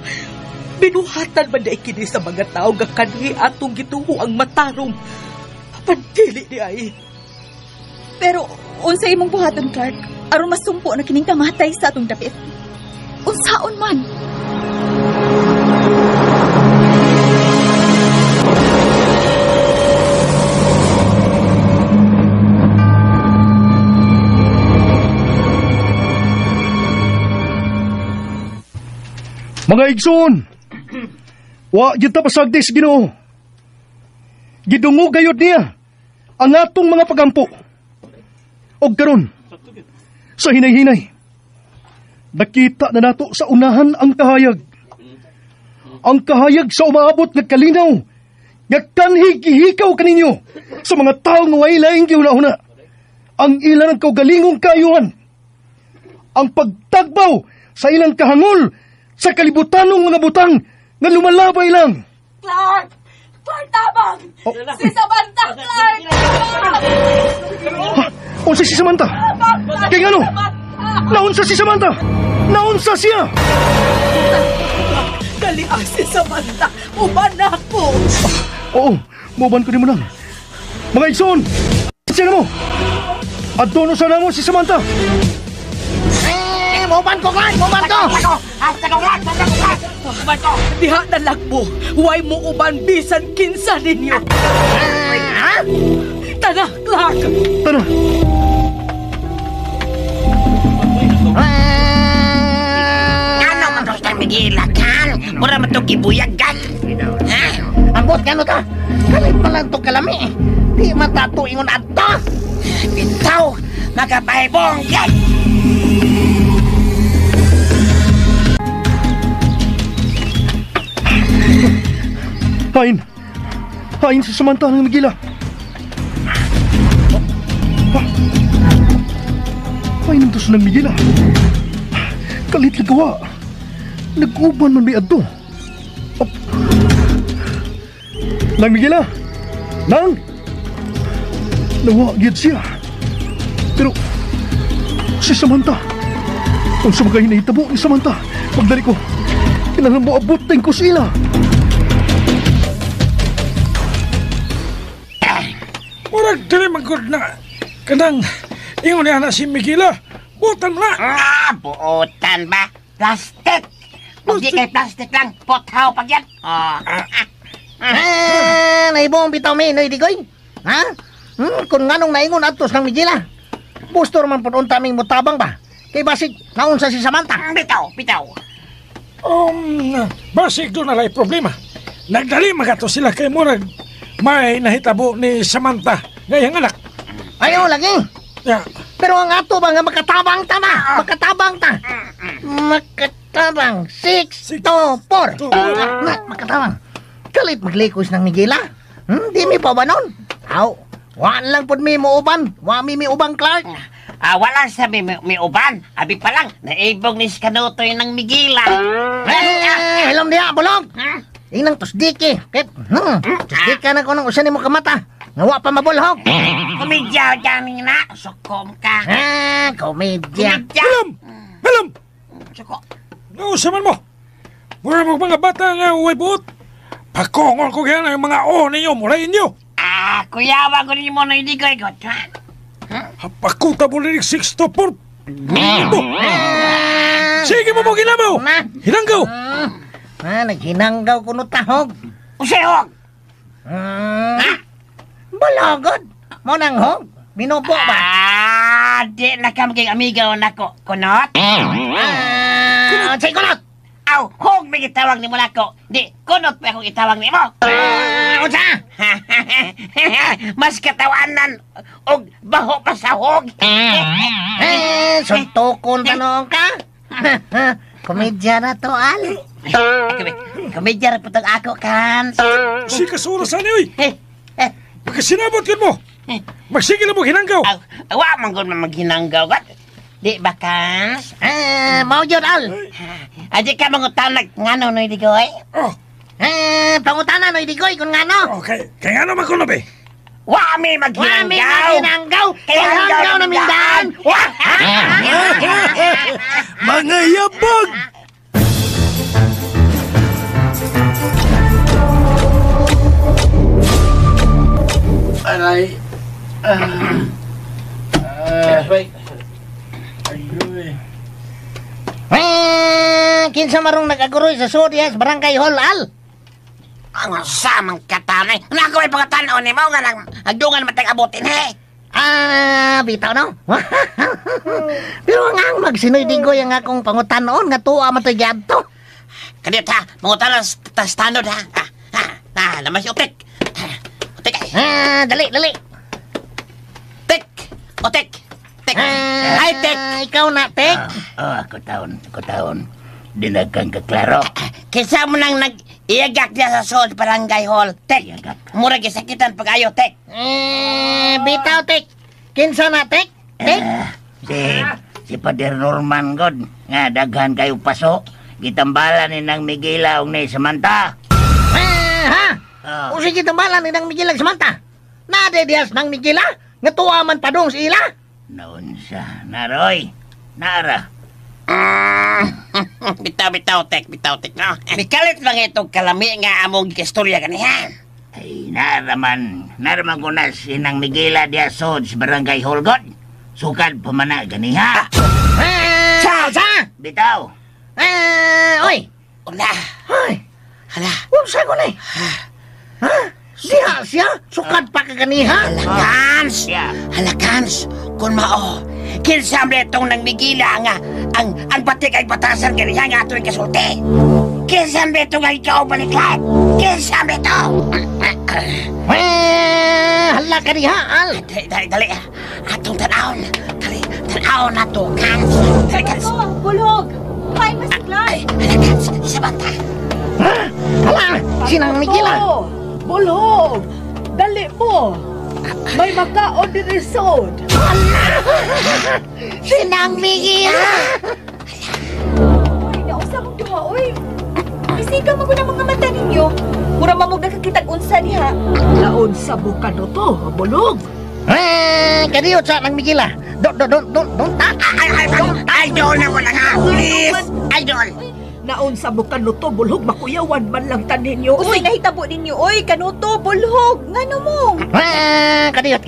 binuhatan man dahi kini sa mga tao nga kanhi atong gituho ang matarong. Pandili di ay. Pero, unsa imong buhaton, Clark? Aron masumpo na kining kamatay sa atong dapit. Unsaon man? Mga igsoon, Wa gyud ta pasagdi sa Ginoo. Gidungog gayud niya ang atong mga pagampo. Og karon sa hinay-hinay, nakita na nato sa unahan ang kahayag. Ang kahayag sa umaabot nga kalinaw, nga kanhig-hikaw kaninyo sa mga tao nga way laing gihuna-huna. Ang ilang kaugalingong kaayuhan, ang pagtagbaw sa ilang kahangol sa kalibutanong mga butang nga lumalabay lang. Clark! Clark, tabang! Si Samantha, Clark! Unsa si Samantha? Kay ano? Naunsa si Samantha? Naunsa siya? Dali si Samantha! Uban ako! Oo, muban ko ni mo lang. Mga igsoon, siya na mo. At doon sana mo si Samantha. Muban ko, Clark! Muban ko! Uban ko! Diha na lang mo. Huwag mo uban bisan kinsa ninyo. Tana, Clark! Tara. Ano man ito siyang magilakan? Mura man ito kibuyagan. Ha? Ambot ka ta? Kalit pa lang to kalami. Di matato ingon ato. Bitaw! Magkapahibong yan! Hain. Hain si Samantha ng Migila. Hain ito sa ng Migila. Kalit nagawa. Nag-uban man may adto. Nang Migila. Nang. Nawa, gid siya. Pero, si Samantha. Kung sa mga hinahitabo ni Samantha, pagdali ko, kailangan mo abutin ko sila. Murag dili magod na kanang ingon niya na si Migila. Butan mo na. Buotan ba? Plastic! Kung di kay plastic lang, pothaw pag yan. Naibong bitaw mi, noy digoy. Ha? Kung nganong naingon atos ng Migila. Bustor man po unta ming mutabang ba? Kay basig, naunsa si Samantha. Bitaw, bitaw. Basig doon nalay problema. Nagdali magato sila kay murag may nahitabo ni Samantha ngayang anak. Ayaw lagi. Ya. Pero ang ato ba nga makatabang ta ba? Makatabang ta. Makatabang. 6 to 4. Makatabang. Kalit maglikos ng Migila. Di mi pa ba nun? Aw, waan lang po mi mo uban. Wa mi ubang Clark. Wala sabi may uban. Abi pa lang, naibog ni Skanutoy ng Migila. Helom diya, bulog. Inang tusdiki. Pep. Tusdika na ko ng usan mo kamata. Nawa pa mabulhog. Kumidya dyan na. Sukom ka. Komedya. Alam! Suko. Nausaman mo. Mura mo mga bata nga uway buot. Pakongol ko kaya ng mga ninyo mula inyo. Kuya, wag ko rin mo na hindi ko ikot. Pakuta mo rin 6 to 4. Sige mo mo ginamaw. Hinanggaw. Naghinanggaw ko no tahog. Usihog. Balagod. Mo nang hog. Binubo ba? Di na ka maging amigaw na ko. Kunot? Say kunot. Aw, hog may itawag ni mo na ko. Di, kunot pa akong itawag ni mo. Unsa? Mas katawanan og baho pa sa hog. Suntokon tanong ka? Komedya na to, Al. Komedya na po itong ako, kan. Si kasura sana, uy. Pagkasinabot yun mo. Magsigil mo hinanggaw. Wa, manggon man maghinanggaw. Di ba, kan? Mau yun, Al. Adi ka mangutanak ngano, no, Digoy? Pangutanan, no, Digoy, kung ngano. Okay, kaya ano makunob eh? Wami maghinanggaw. Kaya hanggaw na mindan. Mga yabag! Aray. Kinsa marong nag-aguroy sa Sodias, Barangay Hall, Al. Ang samang katanay. Nako may pagkatanaw ni mo nga lang agdungan matag abutin he. Bitaw no? Pero nga magsinoy digoy ang akong pangutanon nga tuwa man to gyadto. Kadit ha, mangutana sa tanod ha. Naman si Otek. Otek ay. Dali. Tek. Otek. Tek. Hi, Tek. Ikaw na, Tek. Ako taon. Dinagang kaklaro. Kisa mo nang nag-iagak niya sa sood barangay hall. Tek. Mura gisakitan pag-ayo, Tek. Bitaw, Tek. Kinsa na, Tek? Tek? Si Pader Norman God. Nga, daghan kayo paso. Gitambalan ni nang Miguela og ni Samantha. O sige, tambalan ni nang Miguel Samantha. Nade diyas nang Miguela? Nga tuwaman pa dong si ila? Noon siya. Naroy. Nara. Bitaw, Tek, no? Mikalit lang itong kalami nga among istorya ganihan. Ay, naraman ko na si nang Miguela Diazod sa barangay Holgot. Sukad pamana ganiha. Sa? Bitaw. Oy! Una. Ay! Hala. Unsa ko na siya? Sukad pa ka ganiha? Halakans. Kung mao. Kinsamle itong nang Miguela nga ang batik ay batasan ganiha nga ito'y kasulti. Kinsamle itong ay ikaw baliklat. Kinsamle ito. Hala ka niha, Al. Dali. Atong tanawon. Tanawon na to, Kans. Kans. Bulhog! Hay, Mas Clark! Kans. Samantha. Hala, sinang Miguela. Bulhog! Dali mo! May makaon din resod! Sinang Miguela. Uy, nausa mong duha, uy! Isigaw mo ko ng mga mata ninyo. Mura mamog nakakitag-unsa niya. Laon sa bukan to, Bulhog! Kadiyot sa nang Miguela. Don't touch. Idol na wala nga. Please. Idol. Naon sa bukan to, Bulhog, makuyawan man lang tanin niyo. Uy, nahitabo ninyo, uy! Kanuto, bulhog! Ngano mo? Kadiyot.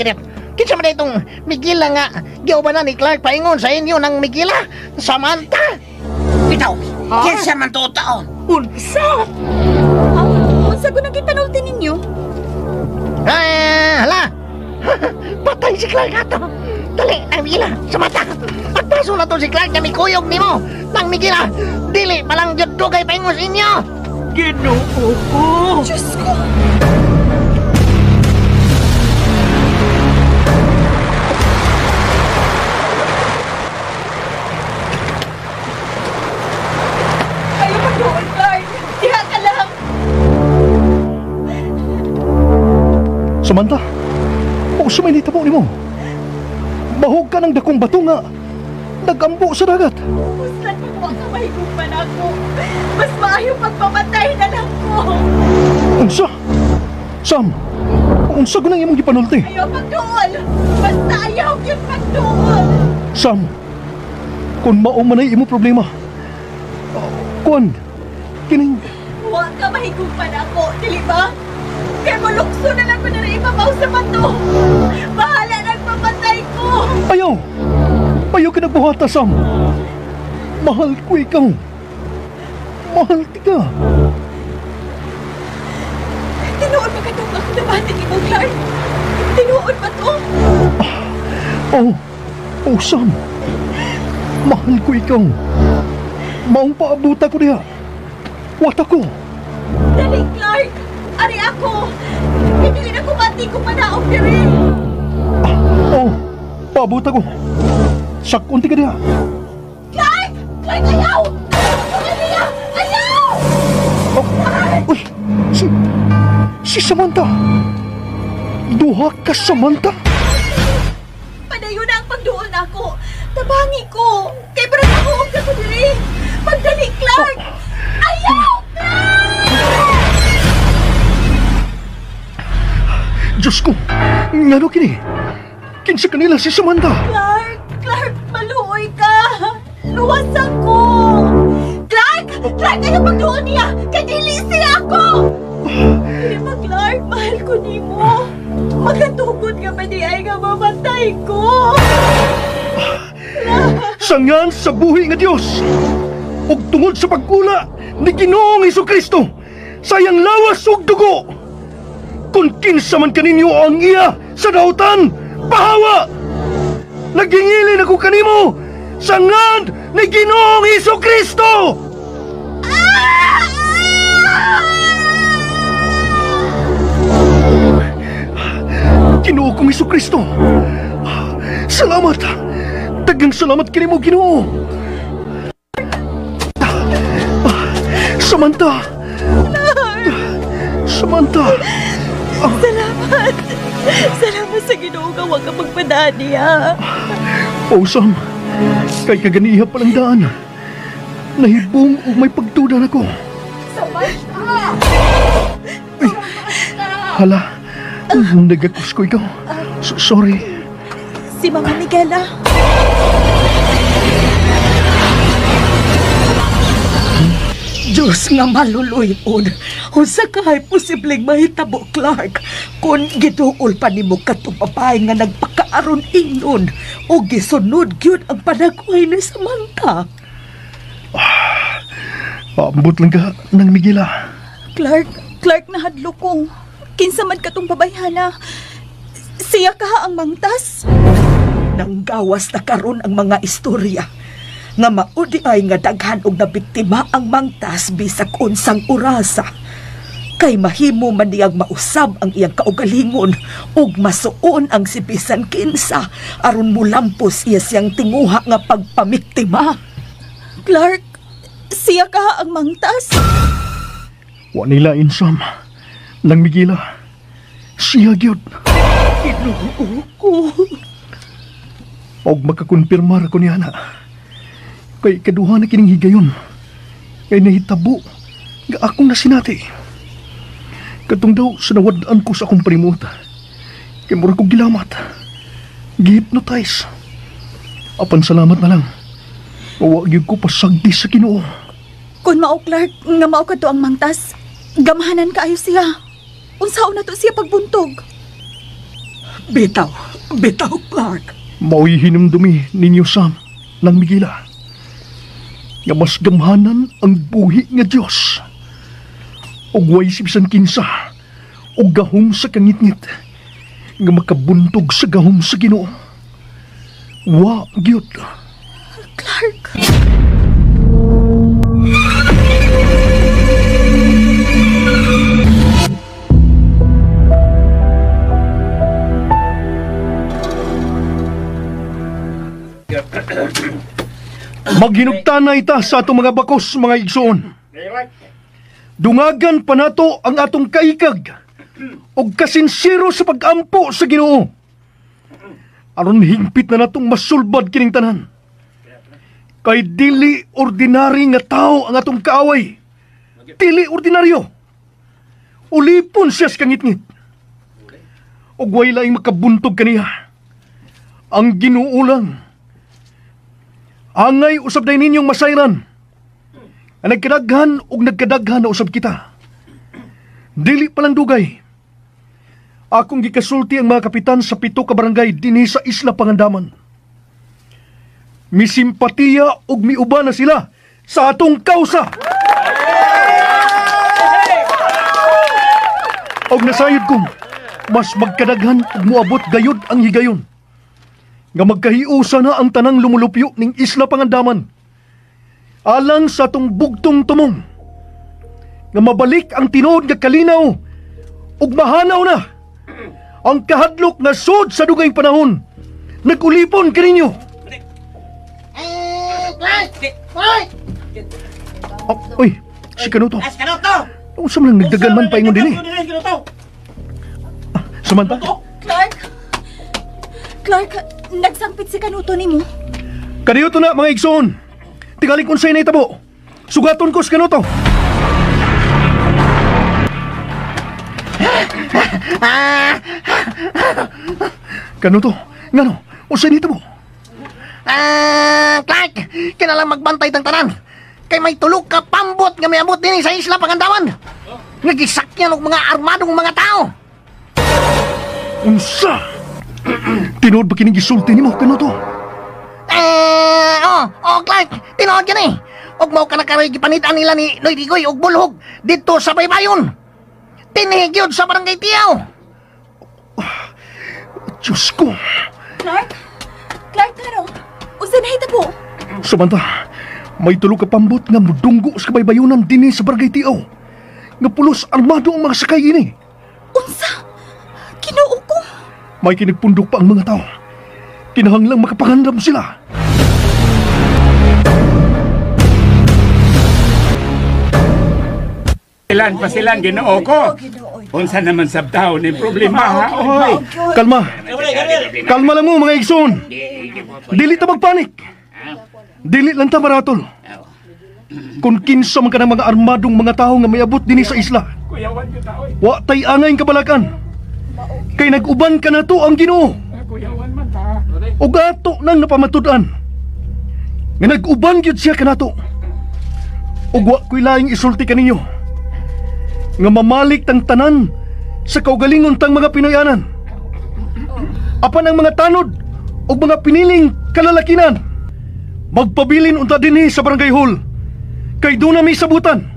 Kinsa man itong Miguela nga giubanan ni Clark paingon sa inyo ng Miguela? Samantha? Bitaw. Kinsa man to taon. Unsa? Unsa ko nang gipanulti ninyo? Hala! Patay si Clark ato! Dali, nang Miguela, Samantha! At paso na to si Clark na may kuyog ni mo! Nang Miguela, dili palang jud dugay paingon sa inyo! Ginoo ko! Diyos ko! Ayaw pa doon, Clark! Diha ka lang! Samantha, o sumay nitabo ni mo. Mahog ka ng dakong bato nga nagambo sa dagat. Puslan mo ang kamahigupan ako. Mas maayo pagpamatay na lang ko. Unsa? Sam, unsa ko nang imong gipanulti? Ayaw pagdoon! Basta ayaw yung pagdoon! Sam, kung maumanay imo problema, kuan, kining... Huwag ka mahigupan ako, dili ba? Kaya malukso na lang ko na rin ipapaw sa bato. Bahala nang papatay ko. Ayaw ka nagbuhata, Sam. Mahal ko ikaw. Mahal kita. Tinuod ba ka itong mga nabating imo, Clark? Tinuod ba to? Oh, Sam. Mahal ko ikaw. Maong paabuta ko diha. Wata ko. Dali, Clark! Ari ako! Hindi na kumati ko panaog na rin! Paabuta ko. Sakunti ka diha. Clark! Clark, ayaw! Ayaw! Ayaw! Uy, si Samantha. Duha ka, Samantha. Padayo na ang pagduol na ako. Tabangi ko. Kay parang nakuog ka ko diri. Pagdali, Clark! Ayaw! Diyos ko, nga no kini. Kinsa kanila si Samantha. Clark, maluoy ka. Luwas ako. Clark, ayaw pagduol niya. Kadili siya ako. Hindi ba, Clark? Mahal ko ni mo. Magkatugod ka ba di ay nga mamatay ko? Sangan sa buhi nga Diyos. Ug tungod sa pagkula ni Ginoong Hesukristo, sayang lawas ug dugo. Kung kinsa man kaninyo ang iya sa dautan, pahawa! Nagingilin ako kanimo, sangad ni Ginoong Hesukristo! Ah! Ginoo kong Jesucristo. Salamat. Daghang salamat kini mo, Ginoo. Samantha. Samantha. Salamat. Salamat sa Ginoo nga wag ka magpadaan niya. Sam, kay kaganiha palang daan. Nahibong o may pagtudan ako. Ay, hala, nagakus ko ikaw. Sorry. Si Mama Miguela. Diyos nga maluluyon. Unsa kahay posibleng mahitabo, Clark, kung giduol pa nimo katong babae nga nagpakaaron inon o gisunod gyud ang panagway ni Samantha. Paambot lang ka ng Miguela. Clark, nahadlo ko. Kinsa man katong babayhana. Siya ka ang mangtas. Nanggawas na karon ang mga istorya nga maudi ay nga daghan og nabiktima ang mangtas bisag unsang orasa. Kay mahimo man niyang mausab ang iyang kaugalingon ug masuon ang si bisan kinsa aron mulampos iya siyang tinguha nga pagpamiktima. Clark, siya ka ang mangtas. Wa nila insam ng Miguela. Siya gyud. Inuo ko. Og makakonfirmar ko niya na. Kay kaduha na kining higayon. Kay nahitabo nga akong nasinati. Katong daw sa nawadaan ko sa akong parimot. Kay mura ko gilamat. Gi-hypnotize. Apan salamat na lang. Mawag ko pasagdi sa Ginoo. Kung mao, Clark, nga mao ka to ang mangtas, gamahanan kaayo siya. Unsaon na to siya pagbuntog? Bitaw, Clark. Mao'y hinumdumi ninyo Sam ng Miguela. Nga mas gamhanan ang buhi nga Diyos. Og way sibisan kinsa, og gahom sa kangitngit, nga makabuntog sa gahom sa Ginoo. Wa gyud. Clark. Maghinugtana ita sa atong mga bakos, mga igsoon. Dungagan pa nato ang atong kaikag og kasinsiro sa pag-ampo sa Ginoo. Aron hingpit na natong masulbad kining tanan. Kay dili ordinary nga tao ang atong kaaway. Dili ordinaryo. Ulipon siya sa kangitngit. Og way laing makabuntog kaniya. Ang Ginoo lang. Angay usab day ninyong masayran. Ang nagkadaghan o nagkadaghan na usab kita. Dili palang dugay. Akong gikasulti ang mga kapitan sa 7 ka barangay dinhi sa Isla Pangandaman. Misimpatiya og miuban na sila sa atong kausa. Og nasayod kong mas magkadaghan og muabot gayud ang higayon. Nga magkahiusa na ang tanang lumulupyo ning Isla Pangandaman. Alang sa atong bugtong tumong. Nga mabalik ang tinuod nga kalinaw ug mahanaw na ang kahadlok nga sud sa dugayng panahon. Nagulipon kaninyo. Oy, si Kanuto. Kanuto! Unsa man nagdagan man paingon dinhi? Samantha? Clark, nagsangpit si Kanuto nimo. Kaniyo to na mga igsoon. Tingali kung sa'yo na itabo. Sugaton ko si Kanuto. Kanuto, ngano? Unsa ni itabo? Clark, kinalang magbantay tang tanan. Kay may tulog ka pambot nga may abot din sa Isla Pangandaman. Nagisakyan og mga armadong mga tao. Unsa? Tinood ba kining gisulti nimo, Kanuto? Clark, tinood yan eh. Og mao ka nakaroy gipanitan nila ni Noy Digoy og Bulhog dito sa Baybayon. Tinihigyod sa barangay Tiyaw. Diyos ko. Clark, ano? Unsa na hitabo? Samantha, may tulog ka pambot nga mudunggo sa kabaybayunan dinhi sa barangay Tiyaw. Nga pulos armado ang mga sakay ini. Unsa? Ginoo ko. May kinagpundok pa ang mga tao. Kinahanglang makapangandam sila. Ilan pa silang Ginoo ko. Unsa naman sa tao ni problema ha? Oy. Kalma. Kalma lang mo mga igsoon. Dili ta magpanik. Dili lang ta maratol. Kung kinsa man ka ng mga armadong mga tao nga may abot dinhi sa isla. Wa tay angay kabalakan. Kay nag-uban ka na to ang Ginoo. O gato nang napamatud-an. Nga nag-uban gyud siya kanato. Ug wa ko'y laing isulti kaninyo. Nga mamalik tang tanan sa kaugalingon tang mga Pinoyanan. Apan ang mga tanod o mga piniling kalalakinan, magpabilin unta dinhi sa barangay hall, kay doon na may sabutan.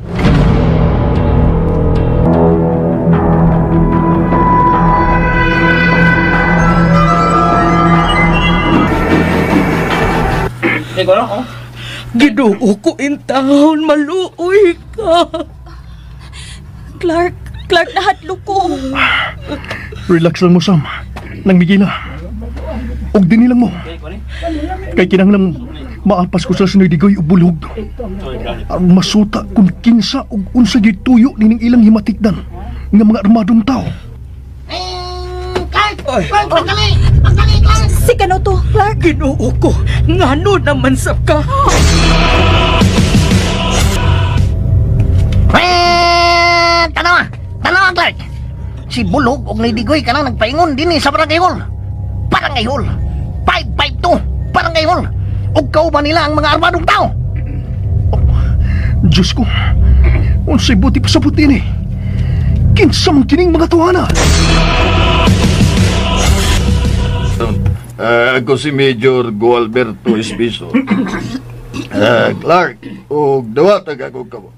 Ginoo ko intahon, maluoy ka. Clark, nahadlok ko. Relax lang mo, Sam. Nang migila. Og dinilang mo. Kay kinahanglan maapas ko sa Sinoy Digoy o bulhog. Ang masuta kung kinsa og unsa gyud tuyo nining ilang himatikdan nga mga armadong tao. Clark, pagdali, Clark! Si kano to, Clark? Ginoo ko, ngano naman sa ka? Tanawa, Clark! Si Bulhog og ni Digoy ka lang nagpaingon din sa barangay hall. Barangay hall! 552! Barangay hall! Og kauban nila ang mga armadong tao! Diyos ko, unsay buti pa sa buti ni. Kinsa man kining mga tuwana. Ako si Major Gualberto Espiso. Clark, o dawatag ako kamo.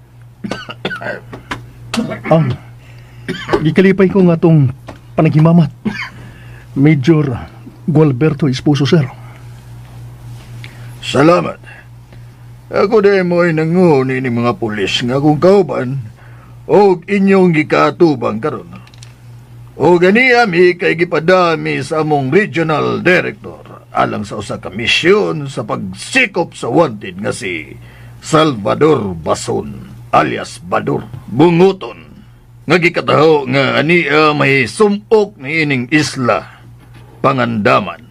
Gikalipay ko nga tong panaghimamat. Major Gualberto Esposo, sir. Salamat. Ako din mo ay nanguni ni mga pulis nga kung kauban o inyong gikatubang karon. O ganiami kay gipadami sa among regional director alang sa usa ka misyon sa pagsikop sa wanted nga si Salvador Bason alias Badur Bunguton nga gikataho nga ania may sumok ni ining isla Pangandaman.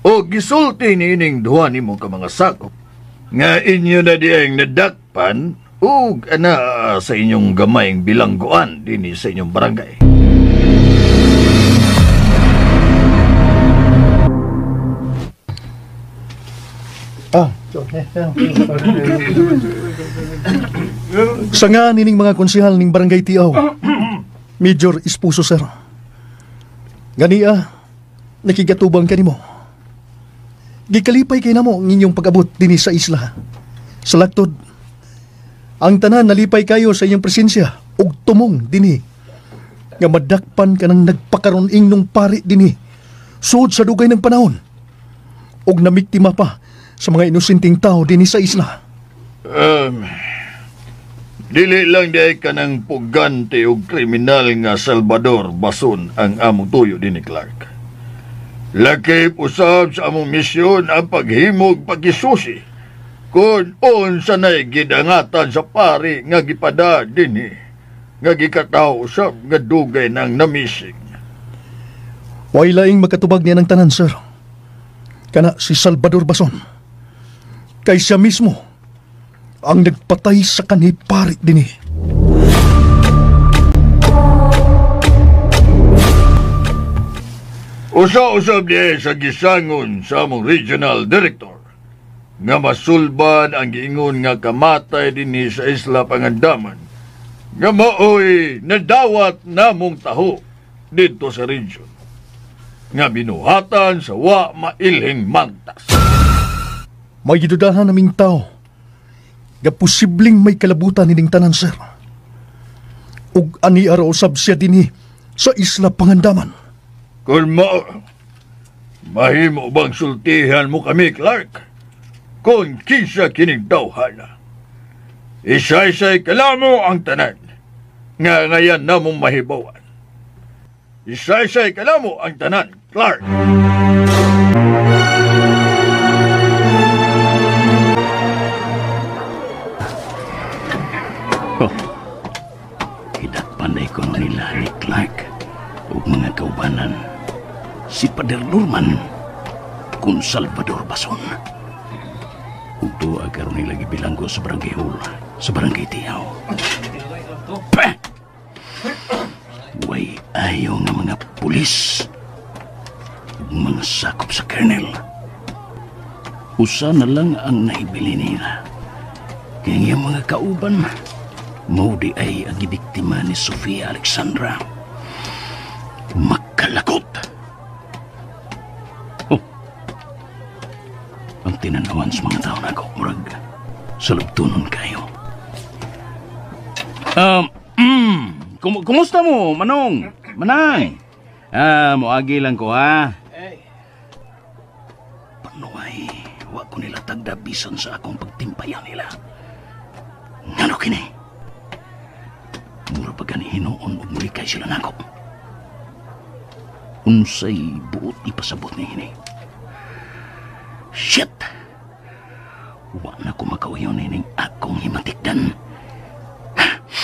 O gisulti ni ining duha nimo ka mga sakop nga inyo na diyang nadakpan ug ana sa inyong gamayng bilangguan dinhi sa inyong barangay. Sa nga nining mga konsehal ning barangay Tiaw, Major Esposo, sir. Gania, nakigatubang ka nimo. Gikalipay kay namo ang inyong pag-abot dinhi sa isla. Sa laktod, ang tanan nalipay kayo sa inyong presensya ug tumong dinhi. Nga madakpan ka ng nagpakaroning nung pari dinhi sud sa dugay ng panahon. Ug namiktima pa sa mga inosenteng tao dinhi sa isla. Dili lang diay ka ng pugante o kriminal nga Salvador Bason ang among tuyo dinhi, Clark. Lakip usab sa among misyon ang paghimog pagisusi kung unsa na'y gidangatan sa pari nga gipada dinhi nga gikataw usab nga dugay ng namising. Way laing makatubag niya ng tanan, sir. Kana si Salvador Bason. Kay siya mismo ang nagpatay sa kanhi pari dinhi. Usa-usab diay sa gisangon sa among regional director nga masulban ang giingon nga kamatay dinhi sa Isla Pangandaman nga maoy nadawat namong taho dito sa region nga binuhatan sa wa mailhing mantas. May gidudahan naming tao nga posibleng may kalabutan nining tanan, sir. Ug ani ara usab siya dinhi sa Isla Pangandaman. Kung mahimo bang sultihan mo kami, Clark? Kung kinsa kining dawhana. Isa-isay kalamo ang tanan nga ngayon namong mahibawan. Isay-say ka na mo ang tanan, Clark. Panay ko nila ni Clark ug mga kaubanan si Pader Norman kun Salvador Bason ug tuwa karon nila gibilanggo sa barangay hall sa barangay Tiyaw. Way ayaw nga mga pulis ug mga sakop sa kernel. Usa na lang ang naibili nila kaya mga kauban Modi ay ang biktima ni Sofia Alexandra. Magkalakot. Oh. Ang tinanawan sa mga tao na ako, murag, salubtunon kayo. Kumusta mo, Manong? Manang? Muagi lang ko, ha? Panuay, wa ko nila tagdabisan sa akong pagtimpayan nila. Ngano kini? Mura pa gani hinoon o muli kay sila nako. Unsay buot ipasabot ni hini. Shit! Wa na ko makawayaw nining akong himatikdan.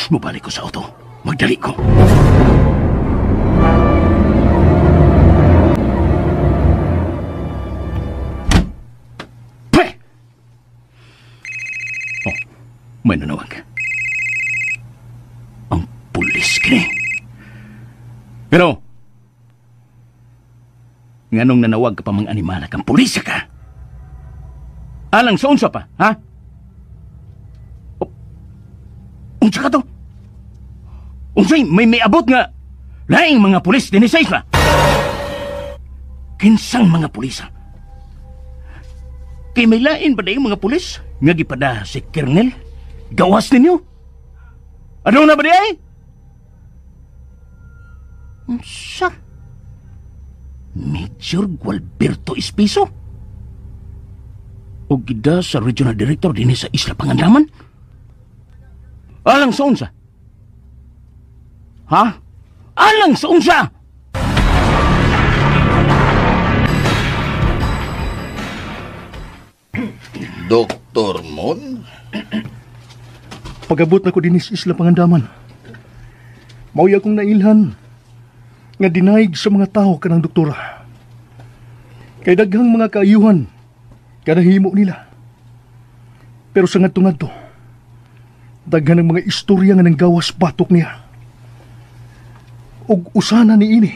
Mubalik ko sa auto. Magdali ko. Pre! Oh, may nanawag ka. Pulis kini. Pero, nganong nanawag ka pa mga animala kang pulis ka? Alang sa unsa pa, ha? Unsa ka to? Unsay may abot nga laing mga pulis din sa isla? Kinsang mga pulisa? Kay may lain ba dayong mga pulis nga gipada si Kernel? Gawas ninyo? Ano na ba di ay? Sa Major Gualberto Espiso o gida sa Regional Director din sa Isla Pangandaman? Alang sa unsa? Ha? Alang sa unsa? Dr. Mon? Pagabot na ko din sa Isla Pangandaman. Mauy akong nailhan nga dinaig sa mga tao kanang doktora. Kay daghang mga kaayuhan kanahimo nila. Pero sa ngadto-ngadto, daghan ang mga istorya nga nanggawas batok niya. Og usana ni ini,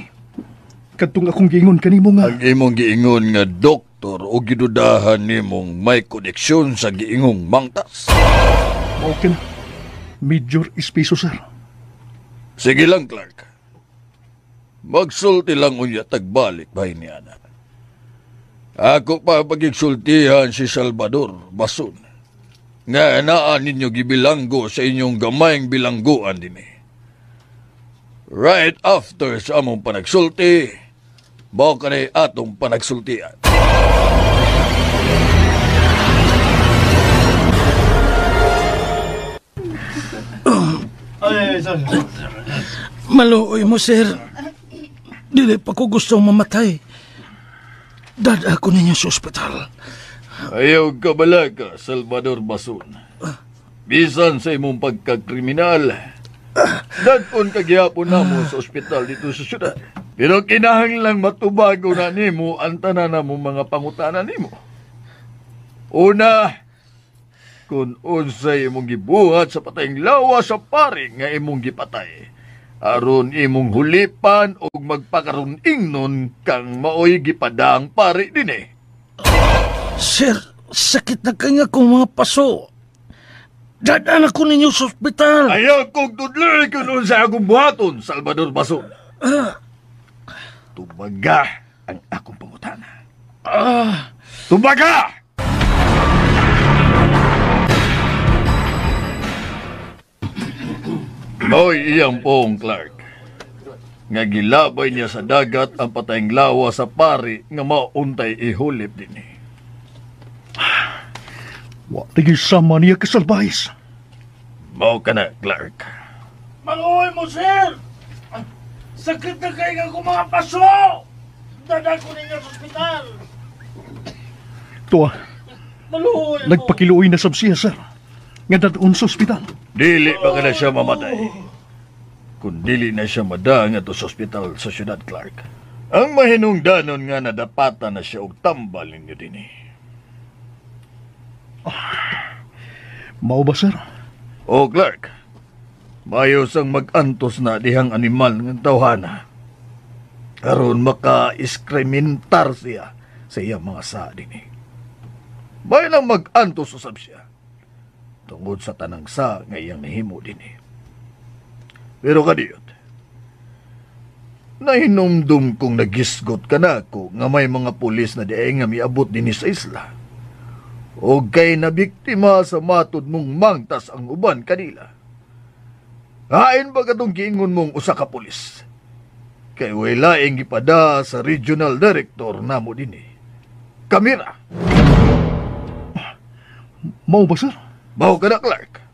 kadtong akong giingon kanimo nga ang imong giingon nga doktor o gidudahan nimong may koneksyon sa giingong mangtas. okay na. Major Espiso, sir. Sige lang, Clark. Magsulti lang unya tagbalik bahay ni Ana. Ako pa pagigsultihan si Salvador Bason. Nga anaan ninyo gibilanggo sa inyong gamayng bilangguan din eh. Right after sa among panagsulti, bao ka na atong panagsultian. Maluoy mo, sir. Dili pa ko gustong mamatay. Dad ako ninyo sa ospital. Ayaw ka bala ka, Salvador Bason. Bisan sa imong pagkakriminal, dadon kagyapon na mo sa ospital dito sa syudad. Pero kinahanglang matubago na nimo ang tanan na mo mga pangutanan nimo. Una, kung unsay imong gibuhat sa patayng lawa sa pari nga imong gipatay, aron imong hulipan o magpakaroon ingnon kang maoy gipadang pari din eh. Sir, sakit na kanya kong mga paso. Dadaan ako ninyo sa ospital. Ayaw kong tudloy kung sa akong buhaton, Salvador Bason. Tumaga ang akong pangutana. Tumaga! Mo'y iyang pong Clark. Nga gilabay niya sa dagat ang patayng lawa sa pari nga mauntay ihulip din eh. Wa lagi sama niya kasalbayis. Mao ka na, Clark. Maluoy mo, sir! Sakit na kayo ako mga paso! Dadag ko ninyo sa ospital! Tuwa, Maluhoy ako! nagpakiluoy na sab siya, sir. Nga dadun sa ospital. Dili ba ka na siya mamatay? Kung dili na siya madang ato sa ospital sa Siyudad Clark. Ang mahinungdanon nga nadapata na siya og tambal ninyo din eh. Mao ba, sir? O Clark, mayos ang mag-antos na dihang animal ng tawhana. Karon maka-iskrementar siya sa iyang mga sa din eh. Bayan lang mag-antos usab siya. Tungod sa tanang sa nga iyang nahimo din eh. Pero kadiyot, nahinumdum kong nagisgot ka na ako nga may mga pulis na diay nga miabot din sa isla. O kay nabiktima sa matod mong mangtas ang uban kanila. Hain ba katong giingon mong usa ka pulis? Kay wala ing gipada sa regional director namo din eh. Kamira. Mao ba, sir? Mao ka na, Clark.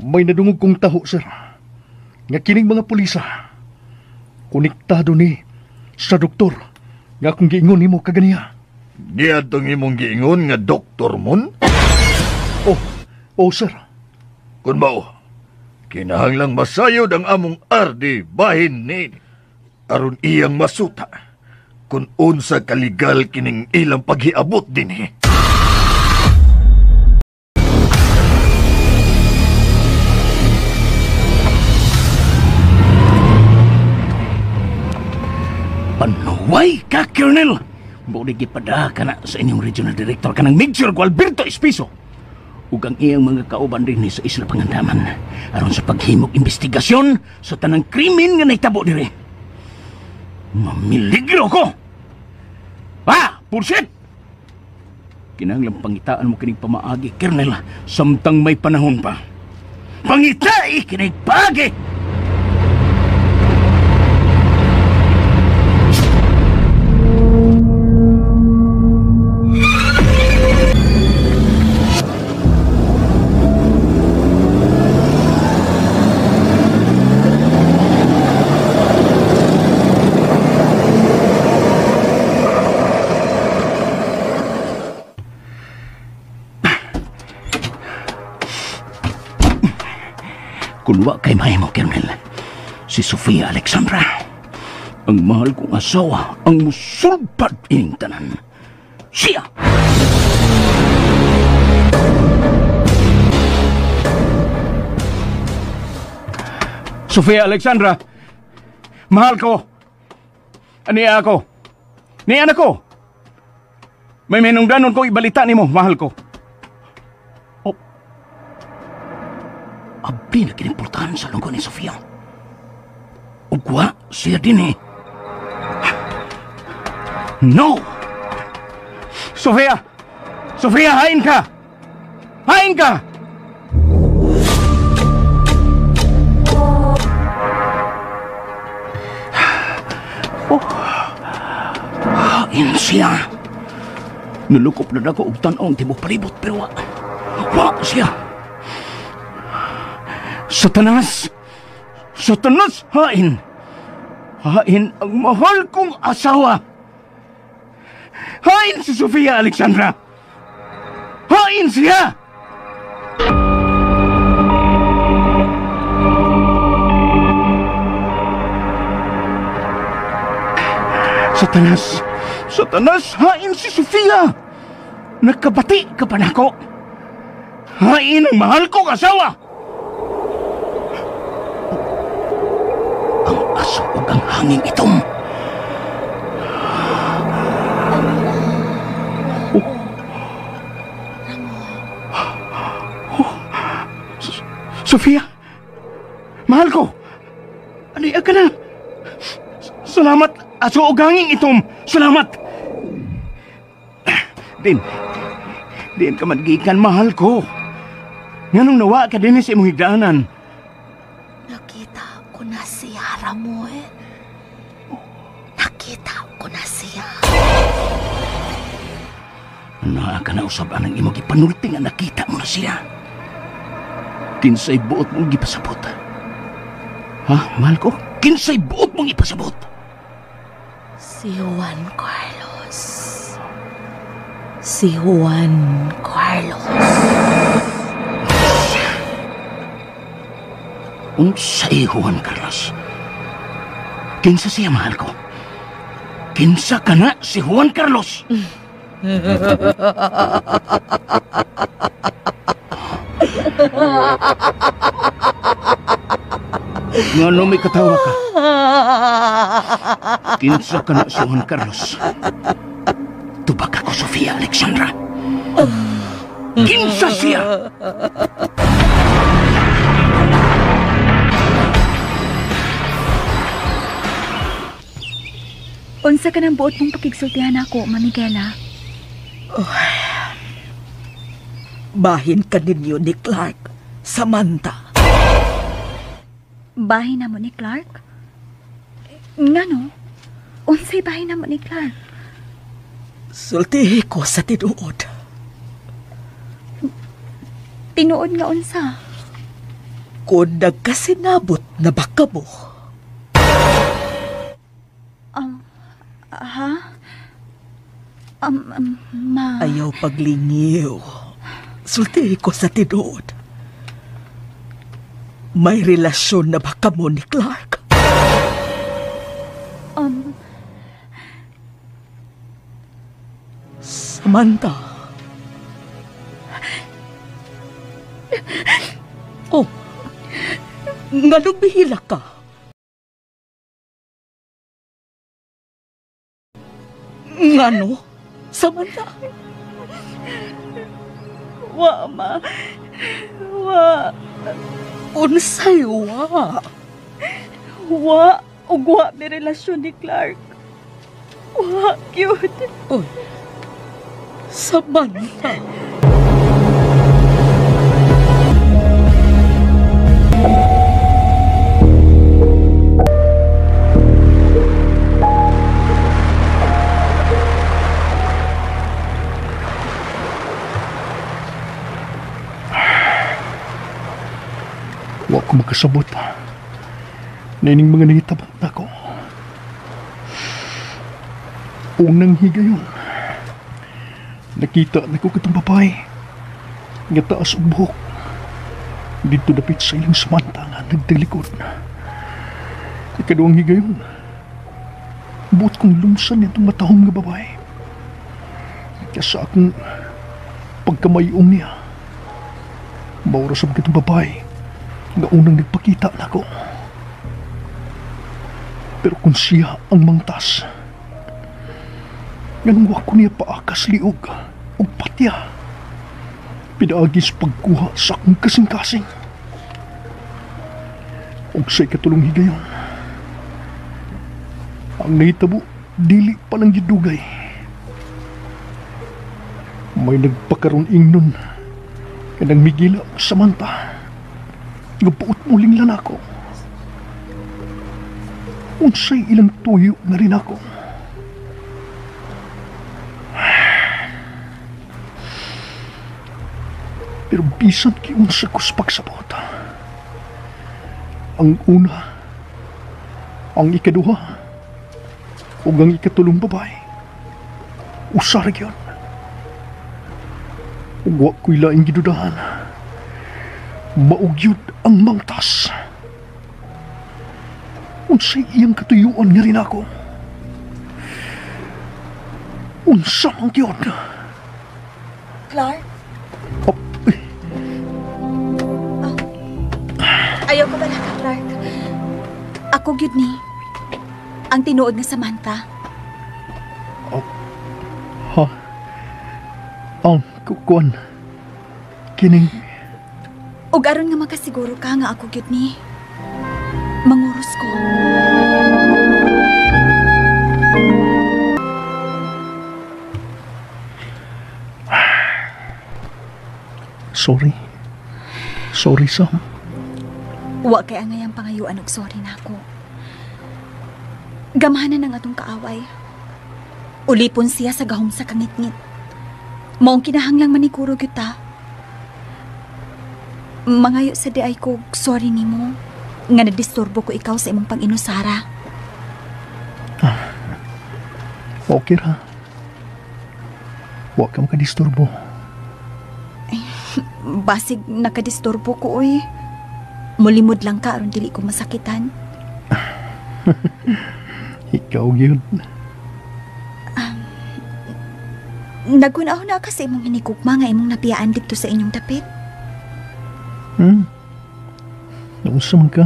May nadungog kong taho, sir. Nga kining mga pulisa. Konektado ni sa doktor. Nga kung giingon nimo kaganiya. Di atong imong giingon nga Dr. Mon? Oh, sir. Kun mao, kinahanglang masayod ang among RD bahin ni aron iyang masuta kung unsa kaligal kining ilang paghiabot din eh. Panuway ka, Colonel! Muli gipada ka na sa inyong regional director ka ng Major Gualberto Espiso. Ug ang iyang mga kauban rin sa Isla Pangandaman aron sa paghimog investigasyon sa tanang krimen nga naitabo diri. Mamiligro ko! Pursit! Kinahanglang pangitaan mo kining pamaagi, Colonel, samtang may panahon pa. Pangitai kining paagi! Kulwa kay mahimo, Colonel. Si Sofia Alexandra. Ang mahal kong asawa ang musulpad ining tanan. Siya! Sofia Alexandra! Mahal ko! Aniya ako! Niyan ako! May menungdanon ko ibalita nimo, mahal ko. Abdi na kinimportahan sa lungkot ni Sofia. Ugwa siya din eh. No! Sofia! Sofia, hain ka! Hain ka! Hain siya. Nalukop na ako og tan-ong tibok palibot pero wa siya. Satanas! Satanas! Hain! Hain ang mahal kong asawa! Hain si Sofia Alexandra! Hain siya! Satanas! Satanas! Hain si Sofia! Nagkabati ka pa nako! Hain ang mahal kong asawa! Ang aso ug ang hangin itom. Sofia! Mahal ko! Aniya ka na! Salamat, aso ug hangin itom! Salamat! Din ka madgikan, mahal ko! Nganong nawa ka din sa imong higdaanan? Nakita ko na siya, Ramoy. Nakita ko na siya. Naa ka na usab anang imong ipanulti nga nakita mo na siya. Kinsay buot mong ipasabot? Ha, mahal ko? Kinsay buot mong ipasabot? Si Juan Carlos. Si Juan Carlos. Unsay Juan Carlos? Kinsa siya, mahal ko? Kinsa ka na si Juan Carlos? Ngano may katawa ka? Kinsa ka na si Juan Carlos? Tubag ako, Sofia Alexandra. Kinsa siya? Unsa ka ng buot mong pakigsultihan ako, Mamigela? Bahin ka ninyo ni Clark, Samantha. Bahin na mo ni Clark? Ngano? Unsay bahin na mo ni Clark? Sultihi ko sa tinuod. Tinuod nga unsa? Kung nagkasinabot na baka mo, ayaw paglingiw. Sultihi ko sa tinuod. May relasyon na baka mo ni Clark? Samantha. Oh, nganong bihila ka? Ngano? Samantha? Wa, ma. Wa. Unsay wa? Wa. Ug wa may relasyon ni Clark. Wa, cute. Oy. Samantha. Wa ko makasabot. Nining mga nangitabang nako. Unang higayon. Nakita na ko katong babae. Nga taas og buhok. Dito dapit sa ilang Samantha nga nagdalikod. Ikaduang higayon. Buot kong lumsan itong matahong nga babae. Kaya akong pagkamayong niya. Maurasab kitong babae nga unang nagpakita na ko. Pero kung siya ang mangtas, ganun wako niya paakas liog o patya. Pinaagis pagkuha sa akong kasing-kasing. O sa'y katulong higayon. Ang nahitabo, dili palang gidugay. May nagpakaroon ingnon kanang migila ang Samantha. Gapuot muling lan ako. Unsay ilang tuyo na rin ako. Pero bisan ki unsa ko sa pagsabot. Ang una, ang ikaduha, ug ang ikatulong babae. Usar gyud. Ug wa ko'y laing gidudahan. Maugyod ang mangtas. Unsay iyang katuyuan nga rin ako. Unsa mang gyud. Clark? Ayaw ko bala ka, Clark. Ako gyud ni. Ang tinuod nga Samantha. Ha? Ang kukuan. Kining... Ug aron nga makasiguro ka nga ako gyud ni. Manguros ko. Sorry, Sam. Wa kay angayang pangayuan og sorry na ako. Gamahanan ang atong kaaway. Ulipon siya sa gahom sa kangit-ngit. Maong kinahanglang manikuro kita. Mangayo sa di ay ko sorry nimo nga nadisturbo ko ikaw sa imong pang-inusara. Okay ra. Wa ka makadisturbo. Basig nakadisturbo ko oy. Mulimod lang ka aron dili ko masakitan. Ikaw yun. Nagunaw na kasi imong hinikugma nga imong napiyaan dito sa inyong dapit. Nausa man ka.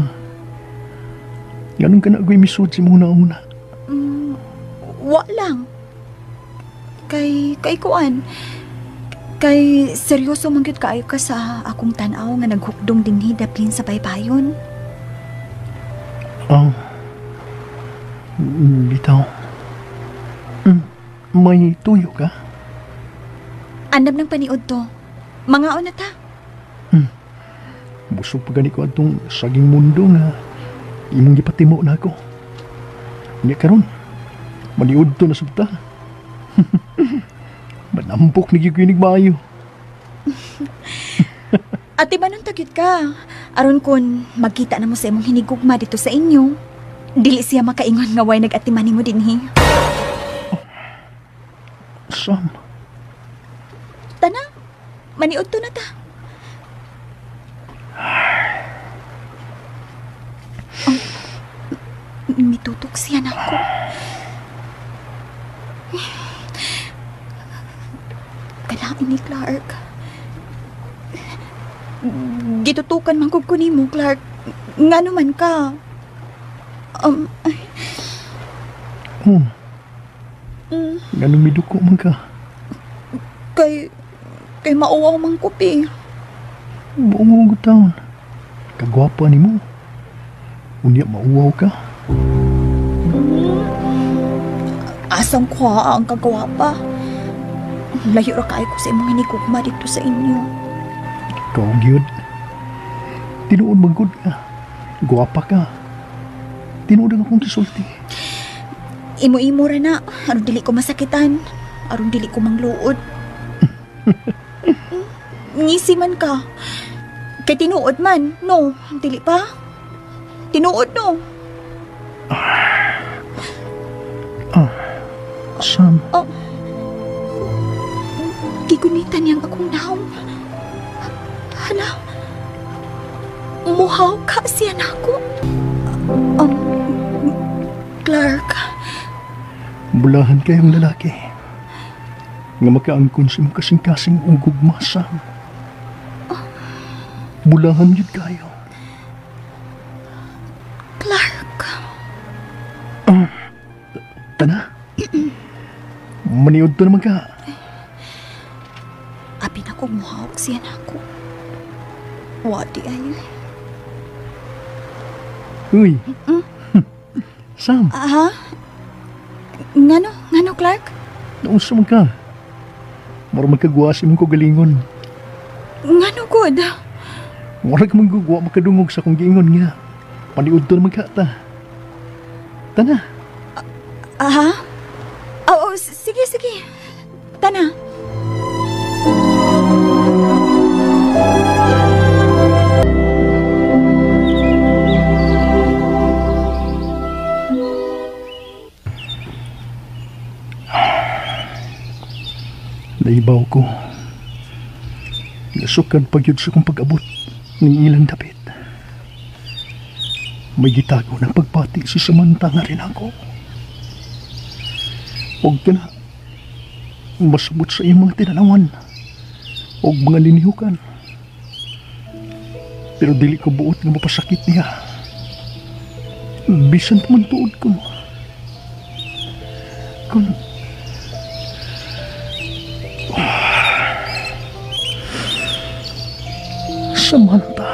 Ganun ka na ako'y misud si mong nauna. Wa lang. Kay kuan. Kay seryoso man gyud kaayo ka sa akong tan-aw nga naghukdong dinhi daplin sa baybayon. Bitaw. May tuyo ka? Andam ng paniod to. Mangaon na ta. Busog pa gani ko atong saging mundo nga imong gipatimo na ako. Nya karon, maniud to na subta. Manampok ni giginig maayo. Ate ba nung tagyod ka? Aron kun magkita na mo sa imong hinigugma dito sa inyo. Dili siya makaingon nga way nag-atiman mo dinhi. Sam. Tana, maniud to na ta. Mitutok siya na ako. Kalain ni Clark. Gitutukan man ko nimo, Clark. Nga naman ka. Ganun miduko man ka. Kay mauwaw man ko, pi. Buong taon. Kagwapa ni mo. Unya mauwaw ka. Asang kwa ang kagwapa. Layo ra kayo ko sa imong hinigugma dito sa inyo. Ikaw, gyud. Tinuod magod ka. Gwapa ka. Tinuod akong kisulti. Imo-imo ra na. Aron dili ko masakitan. Aron dili ko mangluod. Ngisi man ka. Kay tinuod man, no? Dili pa? Tinuod, no? Sam. Gigunitan niyang akong naong. Hala. Muhaw ka siya na ako. Clark. Bulahan kayong lalaki. Nga makaangkon sa imong kasing-kasing ugog masam. Bulahan yun kayo. Clark. Tana. Maniod to naman ka. Abi na kong muhawak siya na ako. Wadi ay. Uy. Sam. Aha? Ngano, Clark? Nausa man ka. Mura magkagwasi mong kugalingon. Ngano, good? Mura ka magugwa makadungog sa kong giingon nga. Paniud to naman ka ta. Tana. Aha? Oo, sige. Tana. Naibaw ko. Nasukan pagyud sa kong pag-abot ng ilang dapit. May gitago ng pagpati si Samantha nga rin ako. Huwag ka na masabot sa iyong mga tinanawan o mga linihukan. Pero dili ko buot nga mapasakit niya. Bisan pa man tuod ko. Kung Samantha.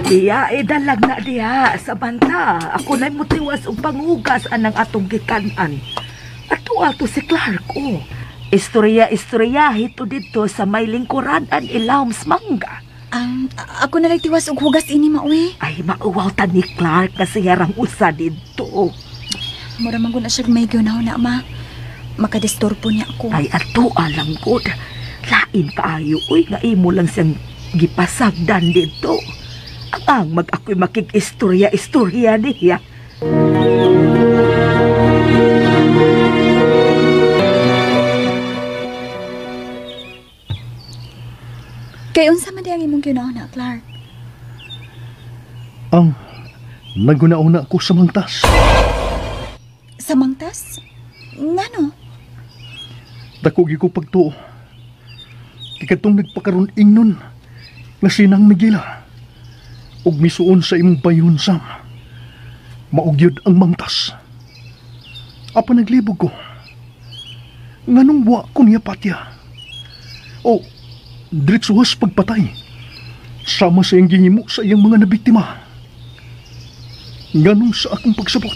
Diya, dalag na diya sa banta. Ako na'y mutiwas ang pangugas anang atong gikanan. Ato si Clark, Istorya hito dito sa may lingkuranan ilawms mangga. Ako na lang tiwas og hugas ini, mauwi. Ay, mauwaw ta ni Clark kasi yarang usa dito. Mura man na siya may gawin na, ma. Makadistorbo niya ako. Ay, ato alam ko. Lain kaayo, uy, nga imo lang siyang gipasagdan dito. Ang mag-ako'y makikistorya-istorya niya. Kay unsa man di ang imong ginauna, Clark? Ang naguna-una ko sa mangtas. Sa mangtas? Ngano? Dakugi ko pagtuo. Kikatong nagpakaroon ingnon na sinang Miguela. Ug misuon sa imong bayon, Sam. Maugyod ang mangtas. Apa naglibog ko? Nganong wa ko niya patya? O, diretsuhas pagpatay. Sama sa iyang gihimo sa iyang mga nabiktima. Nganong sa akong pagsabot.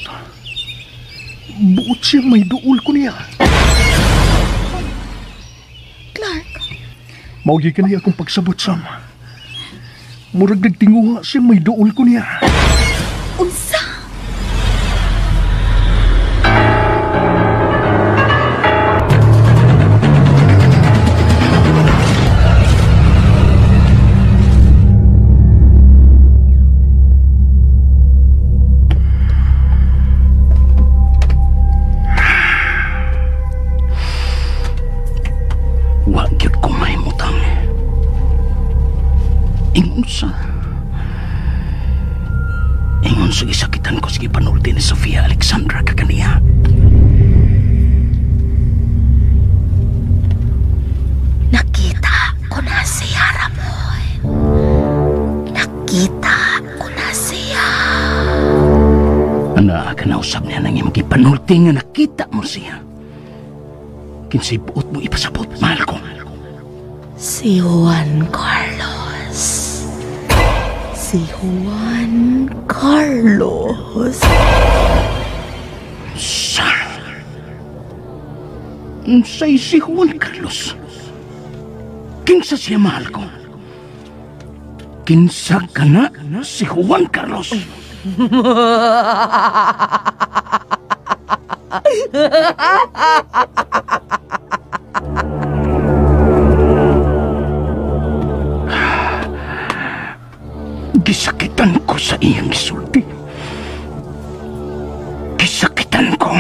Buot siyang may duol ko niya. Clark? Maugi ka niya akong pagsabot, Sam. Murag nagtinguha siyang may duol ko niya. Unsa? Wagyod ko may mutang. Ingon sa gisakitan ko sige panulti ni Sofia Alexandra kakaniya. Nakita ko na siya, Ramon. Nakita ko na siya. Ana ka nausap niya nang imong gipanulti nga nakita mo siya. Kinsay buot mo ipasabot, mahal ko. Si Juan Carlos. Si Juan Carlos. Unsay si Juan Carlos? Kinsa siya, mahal ko? Kinsa ka na si Juan Carlos? Gisakitan ko sa iyang gisulti. Gisakitan ko.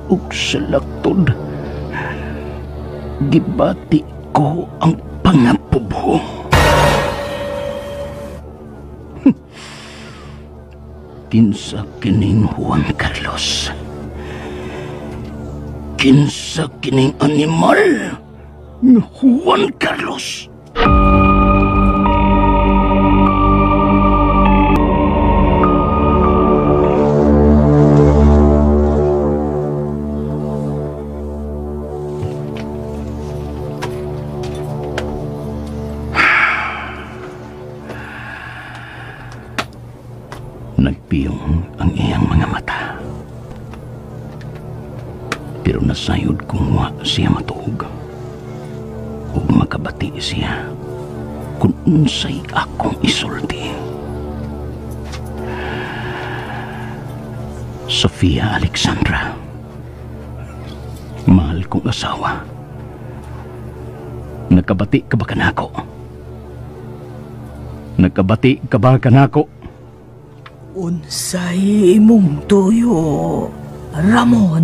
Ug sa laktod, gibati ko ang pangapubo. Kinsa kining Juan Carlos? Kinsa kining animal nga Juan Carlos? Nagpiyong ang iyang mga mata. Pero nasayod kung wa siya matuog. O makabati siya kung unsay akong isulti. Sofia Alexandra, mahal kong asawa. Nagkabati ka ba kanako? Nagkabati ka ba kanako? Unsay imong tuyo, Ramon?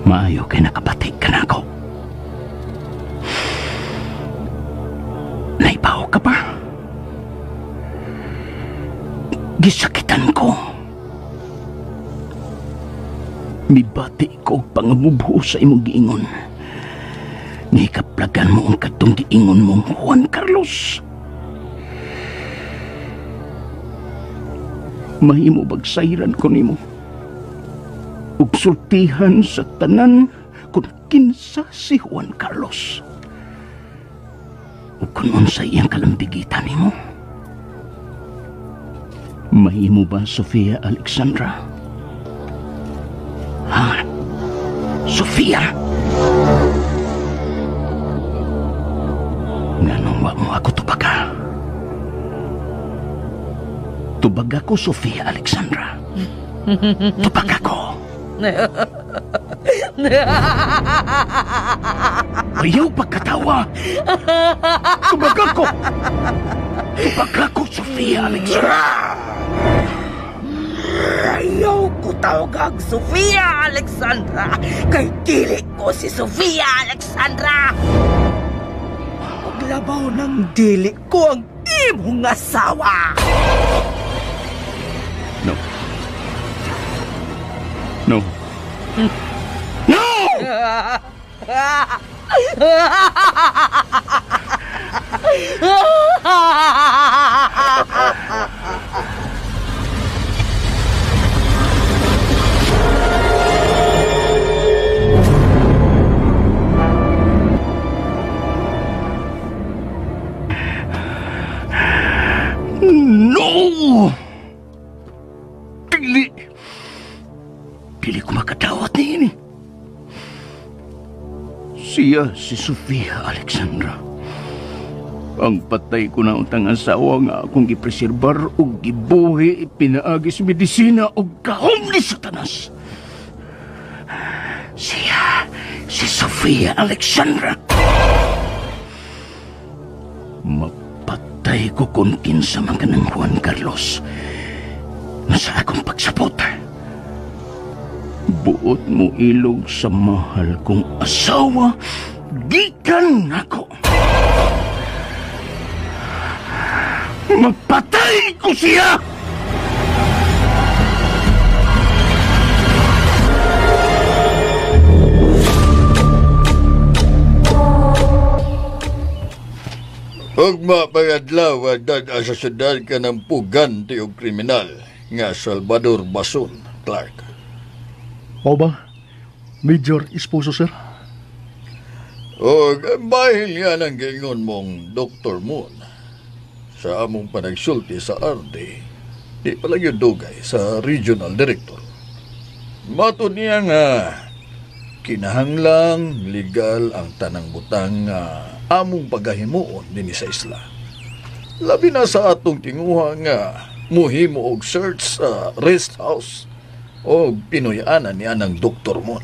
Maayo kay nakabati kanako. Naibaw ka ba? Gisakitan ko. Mibati ko pangamubuo sa imong giingon. Nikaplagan mo ang katong giingon mong Juan Carlos. Mahimo bagsayran ko nimo. Ug sultihan sa tanan kung kinsa si Juan Carlos. Ug kung unsay iyang kalambigitan nimo. Mahimo ba, Sofia Alexandra? Ha? Sofia? mo ako tubaga. Tubaga ko, Sofia Alexandra. Tubaga ko. Ayaw pagkatawa. Tubaga ko. Tubaga ko, Sofia Alexandra. Ayaw ko tawag Sofia Alexandra. Kay dili ko si Sofia Alexandra. Paglabaw ng dili ko ang imong asawa. No. No. No! No! Pili ko makadawat ni ini. Siya si Sofia Alexandra. Ang patay ko na utang asawa nga akong gipreserbar o gibuhi, pinaagis medisina o kahom ni Satanas. Siya si Sofia Alexandra. Mapatay ko kung kinsa man ka ng Juan Carlos na sa akong pagsapot. Buot mo ilog sa mahal kong asawa, gikan ako. Mapatay ko siya! Huwag mapangadlaw dan asasyudad ka ng puganti o kriminal nga Salvador Bason, Clark. O ba? Major Esposo, sir? O bahil yan ang gingon mong Dr. Moon sa among panagsulti sa RD, di pala yung dugay sa regional director. Matod niya nga kinahanglang legal ang tanang butang nga among pagahimuon din sa isla. Labi na sa atong tinguha nga muhimo og search sa rest house o pinuyanan niya ng Dr. Moon.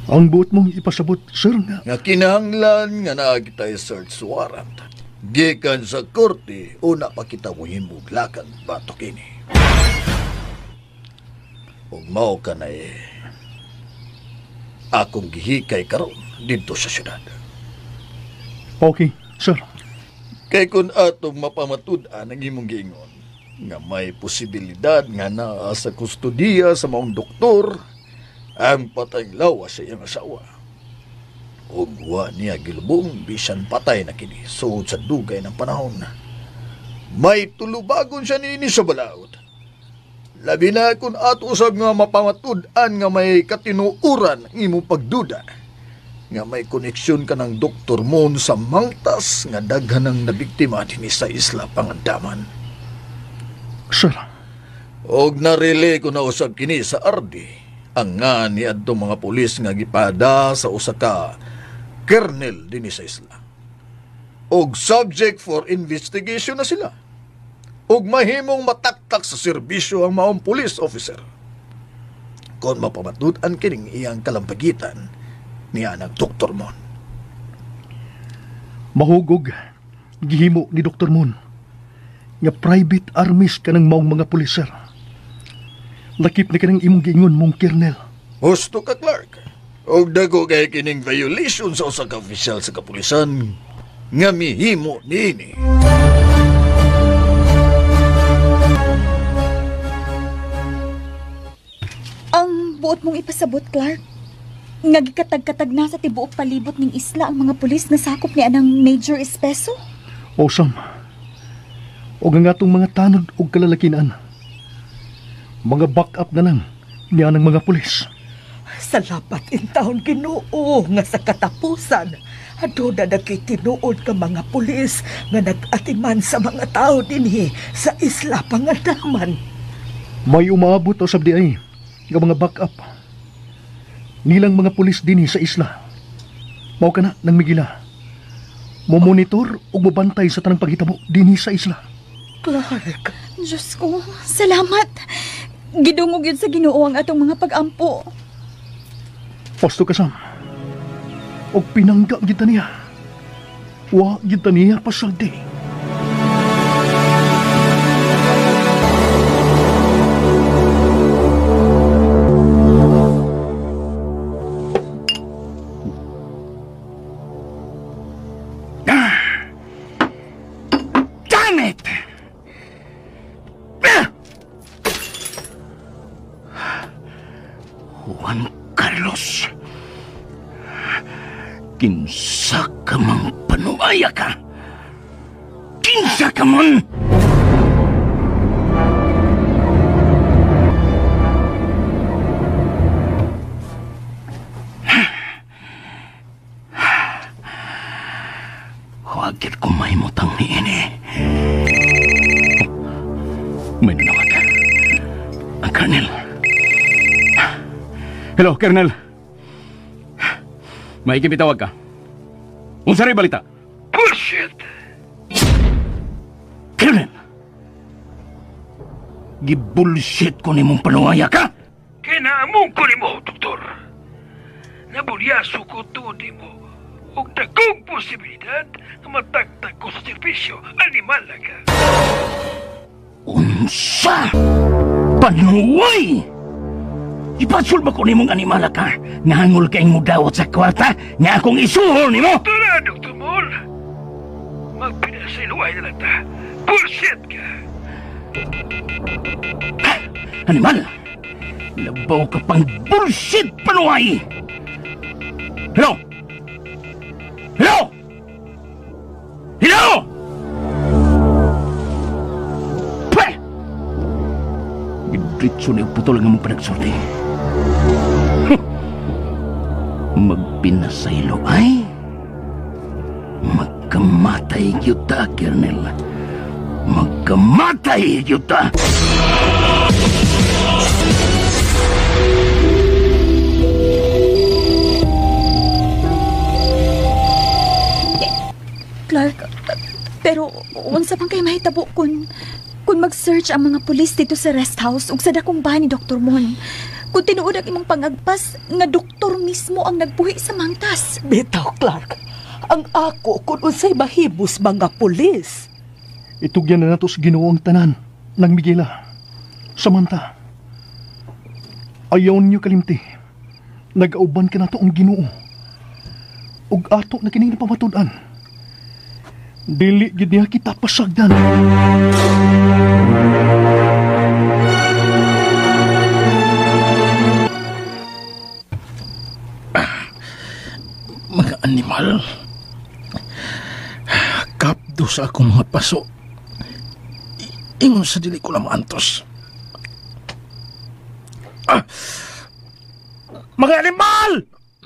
Ang buot mong ipasabot, sir, nga kinahanglan nga naagitay search warrant. Gikan sa korte o napakita muhimog lakan batok ini. Ug mao ka na akong gihikay karon dito sa syudad. Okay, sir. Kay kun atong mapamatud-an ang imong giingon nga may posibilidad nga naa sa kustudiya sa maong doktor ang patayng lawas sa iyang asawa. Ug wa niya gilubong bisan patay na kini suod sa dugay ng panahon. May tulubagon siya niini sa balaod. Labi na kung ato usab nga mapamatud-an nga may katinuuran ang imong pagduda nga may koneksyon ka ng Dr. Moon sa mangtas nga daghan ng nabiktima din sa Isla Pangandaman. Sir. Og narili ko na usab kini sa RD ang nga ni adto mga pulis nga gipada sa usa ka kernel din sa isla. Og subject for investigation na sila. Og mahimong mataktak sa serbisyo ang maong police officer. Kung mapamatud-an kining iyang kalampagitan niya ng Dr. Moon. Mahugog, gihimo ni Dr. Moon nga private armies ka ng maong mga pulis, sir. Lakip na ka ng imong giingon mong kernel. Husto ka, Clark. Og dago kay kining violation sa usa ka opisyal sa kapulisan nga mihimo niini. Ang buot mong ipasabot, Clark. Nga gikatag-katag na sa tibuok palibot ning isla ang mga pulis na sakop ni anang Major Espeso. O Sam, o nga atong mga tanod o kalalakinan. Mga backup na lang niya ng mga pulis. Salapat in taon Ginoo nga sa katapusan. Ado na nakitinuod ka mga pulis nga nag-atiman sa mga tao dinhi sa Isla Pangandaman. May umabot o sabdi ay nga mga backup. Nilang mga pulis dinhi sa isla. Mao ka na ng Migila. Momonitor o mabantay sa tanang paghitabo dinhi sa isla. Clark. Diyos ko, salamat. Gidungog yun sa Ginoo ang atong mga pag-ampo. Pasto kasam. Og pinangga kita niya. Wa kita niya pasagdi. Damn it! Juan Carlos, kinsa ka mang panuaya ka? Kinsa ka man? Huwag yun kumaymutang ni ini. May nanawag. Ang Colonel. Hello, Colonel. May ikipitawag ka. Unsa rin balita? Bullshit! Colonel! Gibullshit ko ni mong panuaya ka? Kinaamong ko ni mo, doktor. Nabulyaso ko to di mo. Huwag dagong posibilidad na matagtag ko sa servisyo. Animal na ka. Unsa? Panuway! Ipatsul ba ko ni mong animala ka? Nangol kayong mudawat sa kwarta nga akong isuhol ni mo? Tara, Dr. Mol. Magpinasiluay na lang ta. Bullshit ka. Animal! Labaw ka pang bullshit, panuway! Hello? Hello? Hello? Pweh! Gidritso na yung putol nga mong panagsorte. Magpinasaylo ay magkamatay yuta, Colonel. Magkamatay yuta! Clark, pero unsa pang kay mahitabo kung mag-search ang mga pulis dito sa rest house ug sa dakong bahay ni Dr. Mon. Kung tinuod ang imong pangagpas nga doktor mismo ang nagbuhi sa mangtas. Bitaw, Clark. Ang ako kung unsay mahibos mga pulis. Itugyan na nato sa Ginoo ang tanan ng Miguela. Samanta, ayaw niyo kalimti. Nag-auban ka na to ang Ginoo. Ug ato na kining napamatud-an. Dili gid niya kita pasagdan. Mga animal, kapdo sa akong mga paso. Ingon sa dili ko lang maantos. Mga animal!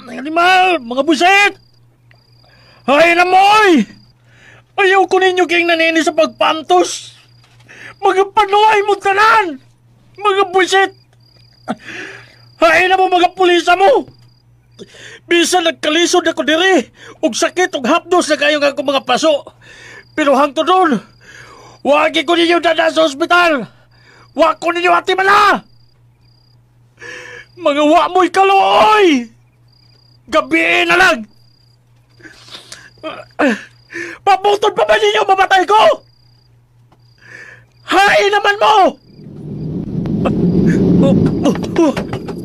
Mga animal! Mga buset! Ay namoy! Ayaw ko ninyo kayong nanini sa pagpantos! Mga panuay mo tanan! Mga buset! Ay na mo mga pulisa mo! Bisa nagkalisod ako diri ug sakit ug hapdos na kayo nga akong mga paso. Pero hangtod doon, wagi ko ninyo dada sa ospital. Wa ko ninyo ati mala. Mga wa mo'y kalooy. Gabi na lang. Paputod pa ba ninyo mamatay ko? Hay naman mo!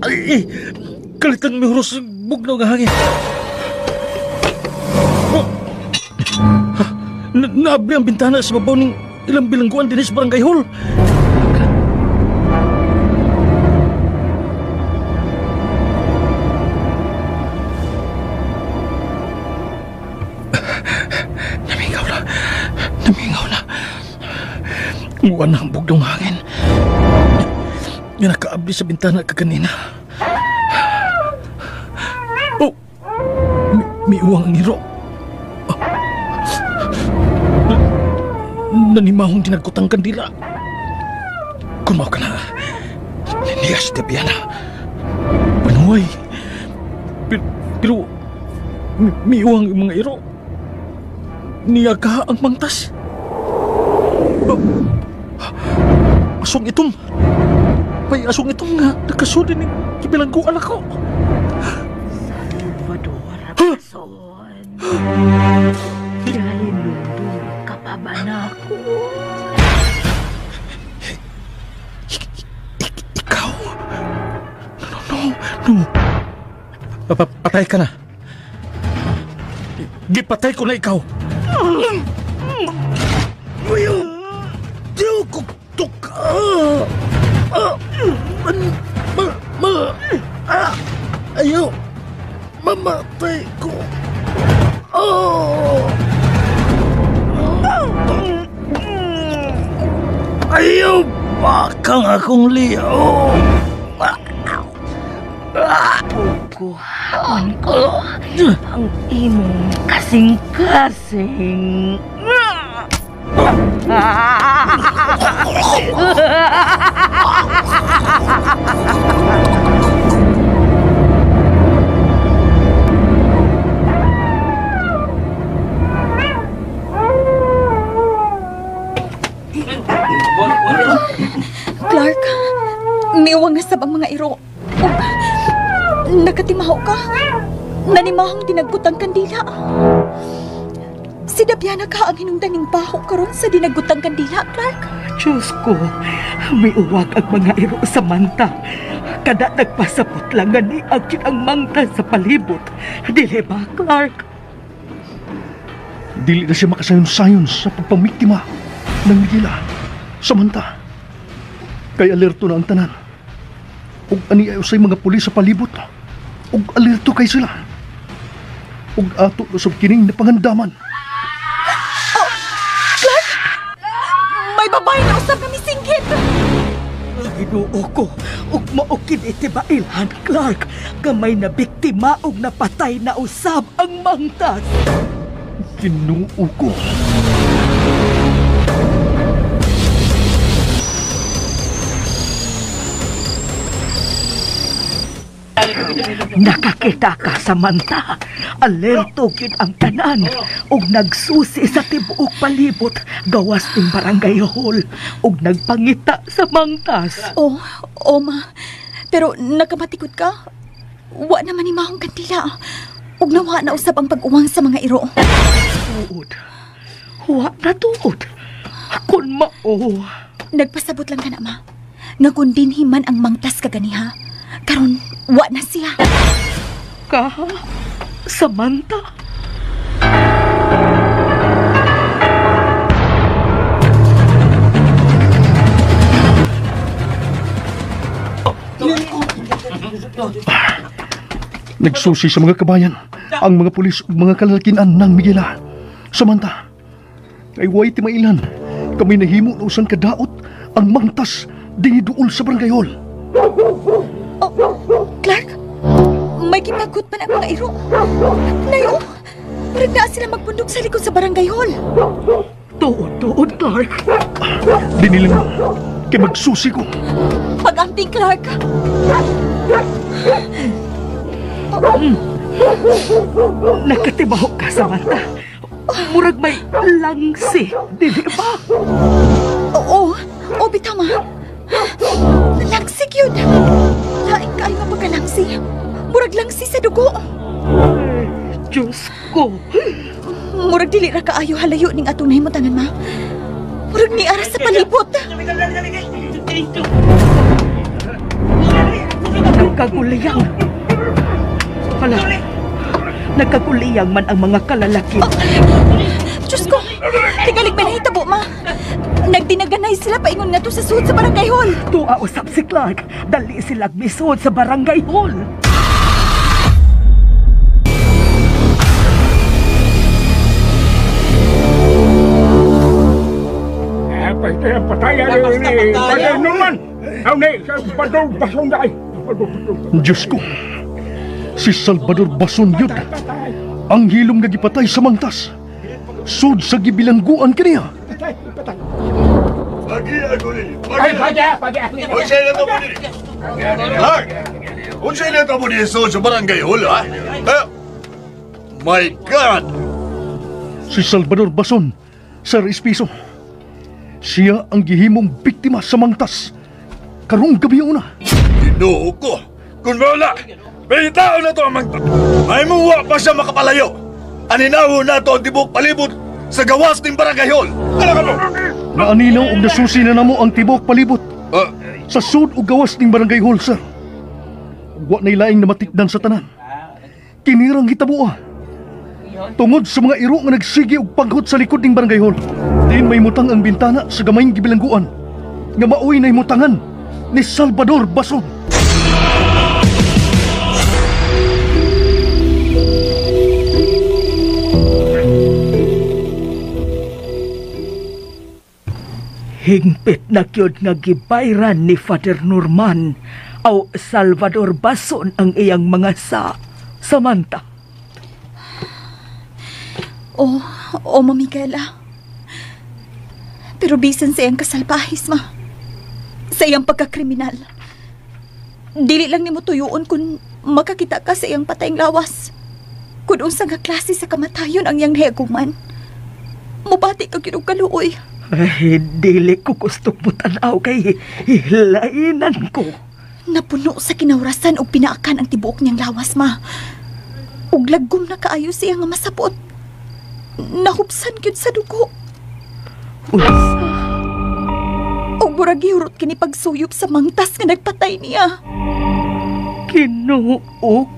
Ay, kalitang may huros bugnaw nga hangin. Naabli ang bintana sa babaw ng ilang bilangguan din sa barangay hall. Namingaw na. Namingaw na. Uwan na ang bugnaw ng hangin. Yung nakaabli sa bintana kaganina. May uwang ang hiro. Nanimahong dinagkutang kandila. Kung mau ka na, niliyas na biyana. Panuay. Pero, may uwang mga hiro. Niya ka ang mangtas. Asong itom. May asong itom nga nakasudin ni kibilangguan ako. Salvador Rapason. Hinundol ka pa ba na ako? Ikaw? No. Patay ka na. Gipatay ko na ikaw. Ayaw. Mamatay ko. Ayaw. Bakang akong liyaw. Pukuhan ko ang imong kasing-kasing. Clark, miwang nga sabang mga iro. Nakatimaho ka. Nanimahong dinagkutang kandila. Si Dabiana ka ang hinungdaning baho karon sa dinagkutang kandila, Clark. Diyos ko, may uwag ang mga iro sa manta. Kada nagpasapot lang nga ni agit ang mangta sa palibot. Dili ba, Clark? Dili na siya makasayon-sayon sa pagpamiktima ng Miguela. Samanta, kay alerto na ang tanan. Ug ani ay usay mga pulis sa palibot. Ug alerto kay sila. Ug ato na sab kining napangandaman. Oh, Clark! May babae na usab na misinggit! Ginuo ko, ug mao kini tibailan, Clark. Gamay na biktima ug napatay na usab ang mangtas. Ginuo ko. Nakakita ka sa manta. Alerto gyud ang tanan ug nagsusi sa tibuok palibot gawas ning barangay hall ug nagpangita sa mangtas. Oh, ma. Pero nakamatikod ka? Wa naman ni mahong kantila. Ug nawa na usab ang pag-uwang sa mga iro. Tuod. Wa na tuod. Akon mao. Nagpasabot lang ka na, ma. Nagundinhi man ang mangtas kaganiha. Karon, wa na siya. Ka? Samantha? Nagsusi sa mga kabayan ang mga pulis ug mga kalalakian ng Miguela. Samanta, ay way timailan kami nahimo na usang kadaot ang mangtas diniduol sa barangay hall. Oh, Clark, may kipagot man ang mga iro. Nayo, parang na sila magpundok sa likod sa barangay hall. Tuod, Clark. Dinilang kay magsusi ko. Pag-amping, Clark. Nakatibaho ka, Samantha. Murag may langsi, dili ba? Oo, bitaw, ma. Langsi yun. Laing kayo nga pagkalangsi. Murag langsi sa dugo. Diyos ko. Murag dili ra kaayo halayo ning atong nahimutanan, ma. Murag ni aras sa palibot. Nagkaguliyang. Hala, nagkaguliyang man ang mga kalalaki. Diyos ko, tigalig may nahitabo, ma. Nagdinaganay sila paingon nga to sa suod sa barangay hall. Tuwa usap si Clark. Dali sila misod sa barangay hall. Patayan ni Father Norman. Aw ni, Salvador Bason dai. Diyos ko, si Salvador Bason yun. Ang hilom nga gipatay sa mangtas. Sud sa gibilangguan kaniya. Pagi ako ni. Pagi. Unsay na to mo ni? Clark. Unsay na to mo ni sa barangay hall, ha? My God! Si Salvador Bason, Sir Espiso. Siya ang gihimong biktima sa mangtas karong gabi una. Ginoo ko! Kung wala, may tao na to ang mangta. May muwa pa siya makapalayo. Aninaho na to ang tibok palibot sa gawas ng barangay hall. Ano ka mo? Naaninaw og nasusi na namo ang tibok palibot sa sud ug gawas ning barangay hall, sir. Wa nay laing namatikdan sa tanan. Kinirang hitabuha. Tungod sa mga iro nga nagsigi og paghot sa likod ning barangay hall. Diin may mutang ang bintana sa gamayng gibilangguan nga maoy nay mutangan ni Salvador Bason. Hingpit na kyod nga gibayran ni Father Norman o Salvador Bason ang iyang mga samanta. O Mamigela. Pero bisan sa iyang kasalpahis, ma. Sa iyang pagkakriminal. Dili lang nimo tuyoon kung makakita ka sa iyang patayng lawas. Kung unsa nga klase sa kamatayon ang iyang heguman. Mubati ka gyud og kaluoy. Ay, dili ko gustong mutanaw kay hilainan ko. Napuno sa kinawrasan og pinaakan ang tibuok niyang lawas, ma. Ug lagom na kaayo siya nga masapot. Nahupsan gyud sa dugo. Unsa? Og murag gihurot kini pagsuyop sa mangtas nga nagpatay niya. Ginoo ko.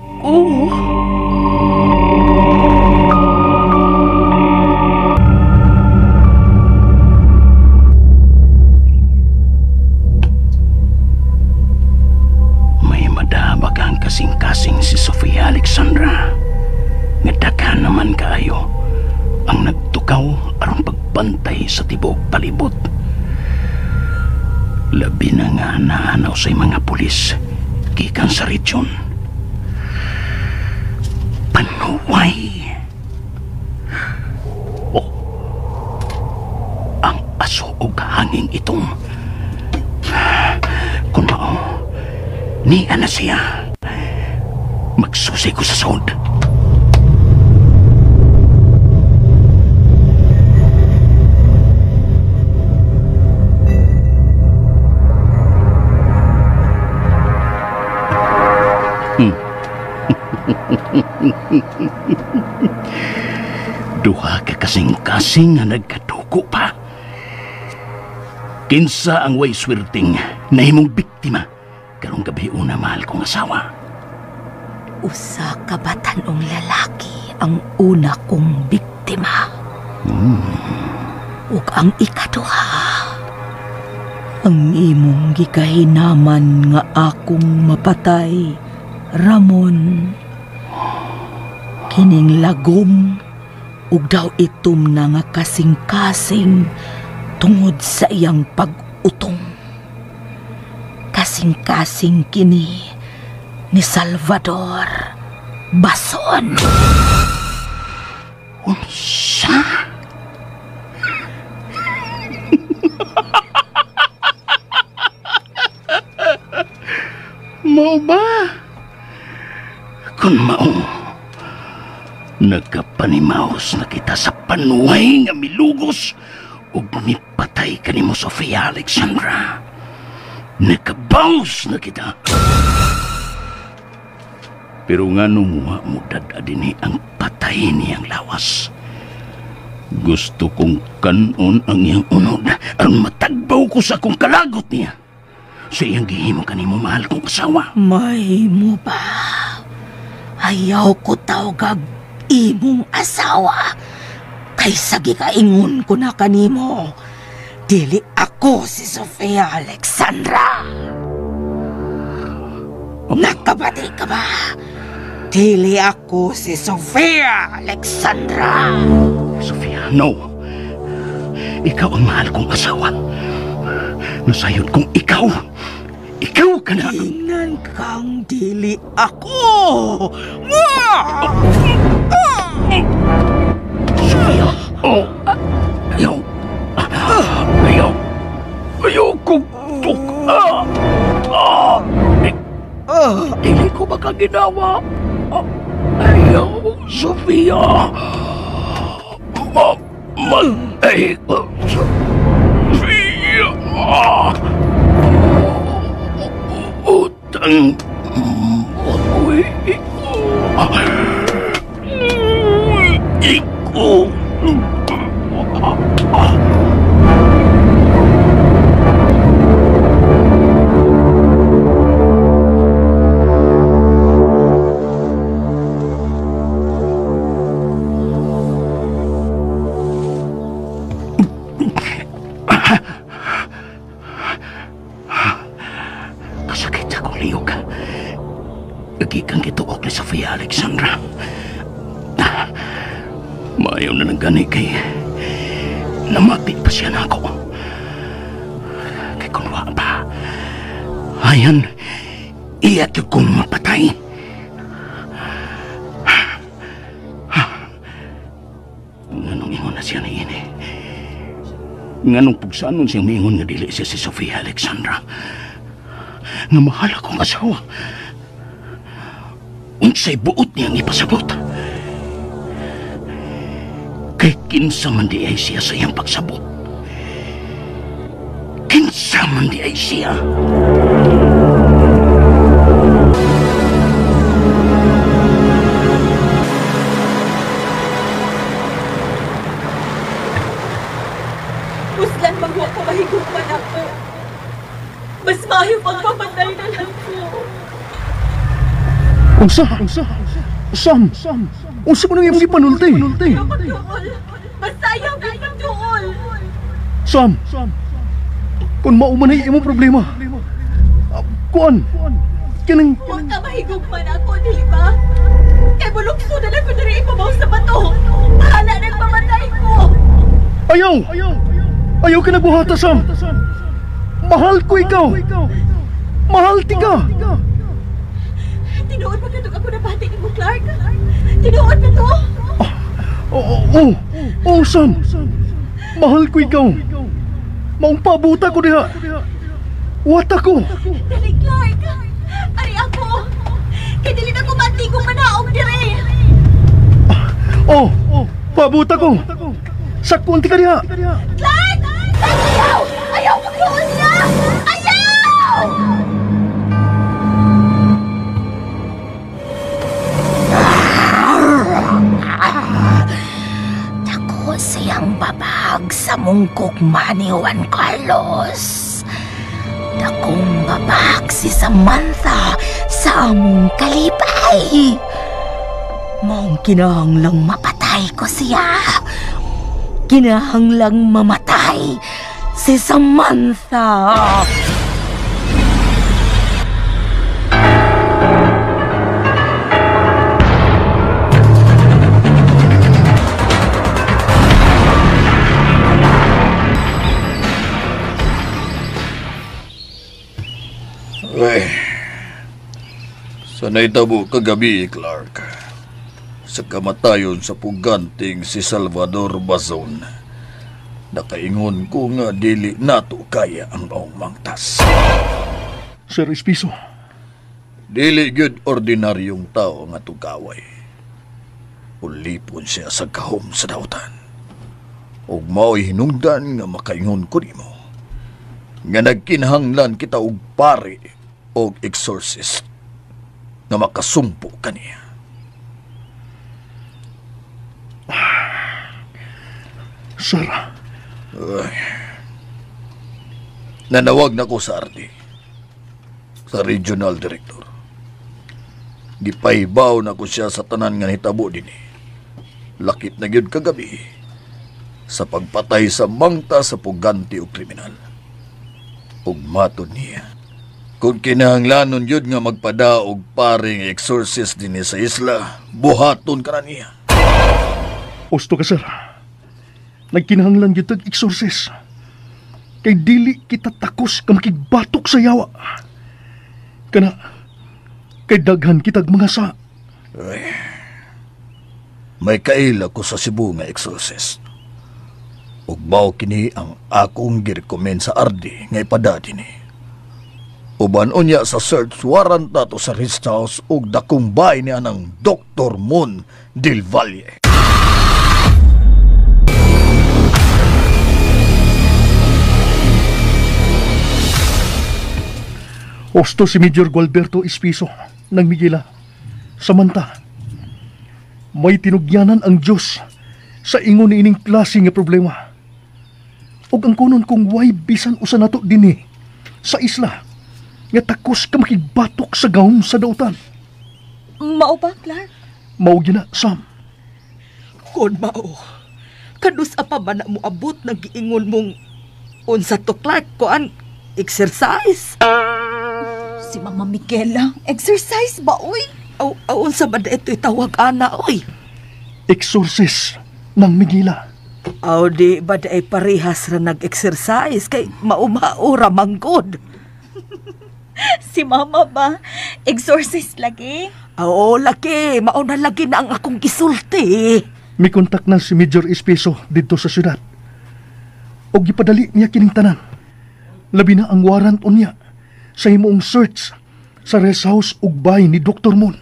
Kasing-kasing si Sofia Alexandra. Ngadaghan naman kaayo ang nagtukaw aron pagbantay sa tibok palibot. Labi na nga naanaw sa mga pulis gikan sa region. Panuway. Ang aso ug hanging itong kung mao ni ana siya. Magsusi ko sa sod. Duha ka kasing-kasing nga nagkatuko pa. Kinsa ang way swerting na himong biktima karong gabi una mahal kong asawa. Usa ka batanong lalaki ang una kong biktima. Ug ang ikaduha, ang imong gikahinaman nga akong mapatay, Ramon. Kining lagom, ug daw itom na nga kasing-kasing tungod sa iyang pag-utong. Kasing-kasing kini ni Salvador Bason. Unsa? Mao ba? Kung mao, nagkapanimaos na kita sa panuway nga milugos ug mipatay kanimo Sofia Alexandra. Nagkabaos na kita. Pero nga nung mo dadadini ang patay niyang lawas. Gusto kong kanon ang iyang unod ang matagbaw ko sa akong kalagot niya. Sa iyang gihimo kanimo mahal kong asawa. May mo ba? Ayaw ko tawag imong asawa. Kaysa gikaingon ko na kanimo. Dili ako si Sofia Alexandra. Nakabati ka ba? Dili ako si Sofia Alexandra. Sofia, no. Ikaw ang mahal kong asawa. Nasayod kong ikaw. Ikaw ka na. Tingnan kang dili ako. Sofia. Ayaw. Ayaw kong dili ko baka ginawa. Ayaw, Sofia. namatay ko sa Sofia. Utang mo'y ikaw. Kasakit sa kuliyog. Nagikang gituok ni Sofia Alexandra. Maayaw na ng gani kay namati pa siya na ako. Kay kung wa pa, ayan, iyak yung kong mapatay. Nganong ingon na siya na ini? Nganong pugsanon siyang mingon nga dili siya si Sofia Alexandra? Nga mahal akong asawa. Unsay buot niyang ipasabot. Kay kinsa man di ay siya sa iyang pagsabot. Kinsa man di ay siya. Uslan magwa ko mahigugman ako. Mas mahiw pang papatay na lang ko. Sam, unsa mo nang iyong gipanulti? Pagtuol. Masayaw ka pagtuol. Sam, kung mauman ay imong problema, kuan, kanang... Huwag ka mahigugman ako, dili ba? Kay bulukso na lang ko na rin ipabaw sa bato. Hala nagpamatay ko. Ayaw ka nagbuhata, Sam. Mahal ko ikaw. Mahal ti ka. Tinuod pa ka ako nabati ni mo, Clark. Tinuod pa to. Oo, Sam. Mahal ko ikaw. Maong pabuta ko diha. Wata ko. Dali, Clark. Ari ako. Kay dili na ko matigong manaog dire. Pabuta ko. Sakon ti ka diha. Clark! Ayaw! Ayaw pagtuon niya! Ayaw! Dako siyang babag sa mungkukman ni Juan Carlos. Dakong babag si Samantha sa among kalipay. Maong kinahanglang mapatay ko siya. Kinahanglang mamatay si Samantha. Sanay tabo kagabi, Clark. Sa kamatayon sa puganting si Salvador Bazon, nakaingon ko nga dili nato kaya ang maong mangtas. Sir Espiso. Dili gyud ordinaryong tao nga tugaway. Ulipon siya sa kahom sa dautan. Ug mao'y hinungdan nga makaingon ko nimo nga nagkinahanglan kita og pari og exorcist nga makasumpo kaniya. Sir. Nanawag na ko sa RD, sa regional director. Gipaibaw na ko siya sa tanan nga hitabo din. Lakip na gyud kagabi sa pagpatay sa mangta sa puganti o kriminal. Ug matod niya, kung kinahanglanon yun nga magpada og paring exorcist din sa isla, buhaton ka na niya. Osto ka, sir. Nagkinahanglan yun tag exorcist. Kay dili kita takos ka makigbatok sa yawa. Kay daghan kitag mga sa... Ay, may kaila ko sa Cebu nga exorcist. Ug mao kini ang akong girekomend sa RD nga ipada dinhi. Uban unya sa search warrant nato sa rest house ug dakong bahay ni anang Dr. Mon Del Valle. Osto si Major Gualberto Espiso ng Miguela. Samanta, may tinugyanan ang Diyos sa ingon ni ining klase nga problema. Og ang kunon kung way bisan usa nato dinhi sa isla nga takos ka makigbatok sa gawon sa dautan. Mao ba, Clark? Mao gina, Sam. Kon mao, kadus pa ba na mo abot ng giingon mong unsa to, Clark, kuan exercise? Si Mama Miguela, exercise ba, uy? Unsa ba da ito'y tawag, ana, oy? Exorcist ng Miguela. Di ba da ay parehas ra nag-exercise kay maumaura manggod? Si Mama ba? Exorcist lagi? Oo, laki. Mauna lagi na ang akong gisulti. May kontak na si Major Espiso dito sa syudad. O gipadali niya kining tanan. Labi na ang warrant unya sa himoong search sa rest house ug bahay ni Dr. Moon.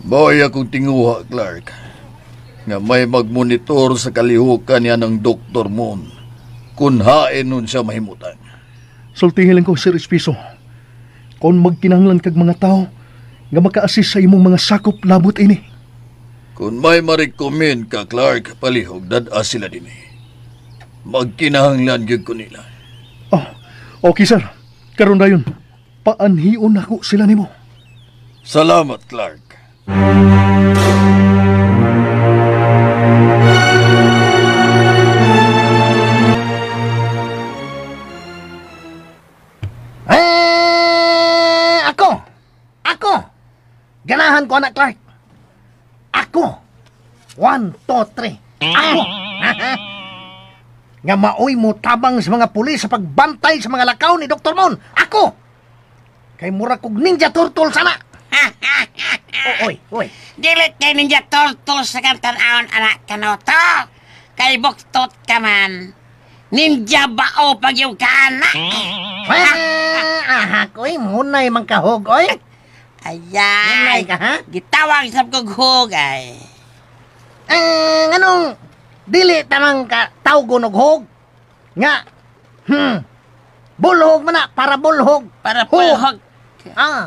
Boy akong tinguha, Clark, nga may magmonitor sa kalihukan niya ng Dr. Moon kung hain nun siya mahimutan. Sultihin lang ko, Sir Espiso. Kung magkinahanglan kag mga tao nga maka-assist sa imong mga sakop labot ini. Kung may ma-recommend ka, Clark, palihog, dada sila din eh. Magkinahanglan gyud ko nila. Oh, okay, sir. Karon dayon, paanhion ako sila nimo. Salamat, Clark. Ganahan ko, anak Clark. Ako. 1, 2, 3. Ako. Nga maoy mo tabang sa mga pulis sa pagbantay sa mga lakaw ni Dr. Moon. Ako. Kay mura kog ninja turtle sana. Oy. Dilit kay ninja turtle sa kantan-aon, anak kanoto. Kay buktot ka man. Ninja bao pag yung kaanak. Ako'y munay mang kahog, oy. Ayay, ka, ha? Gitawag sa kughugay. Anong dili tamang ka tawgon og hog? Nga, bulhog man na, para bulhog. Para bulhog.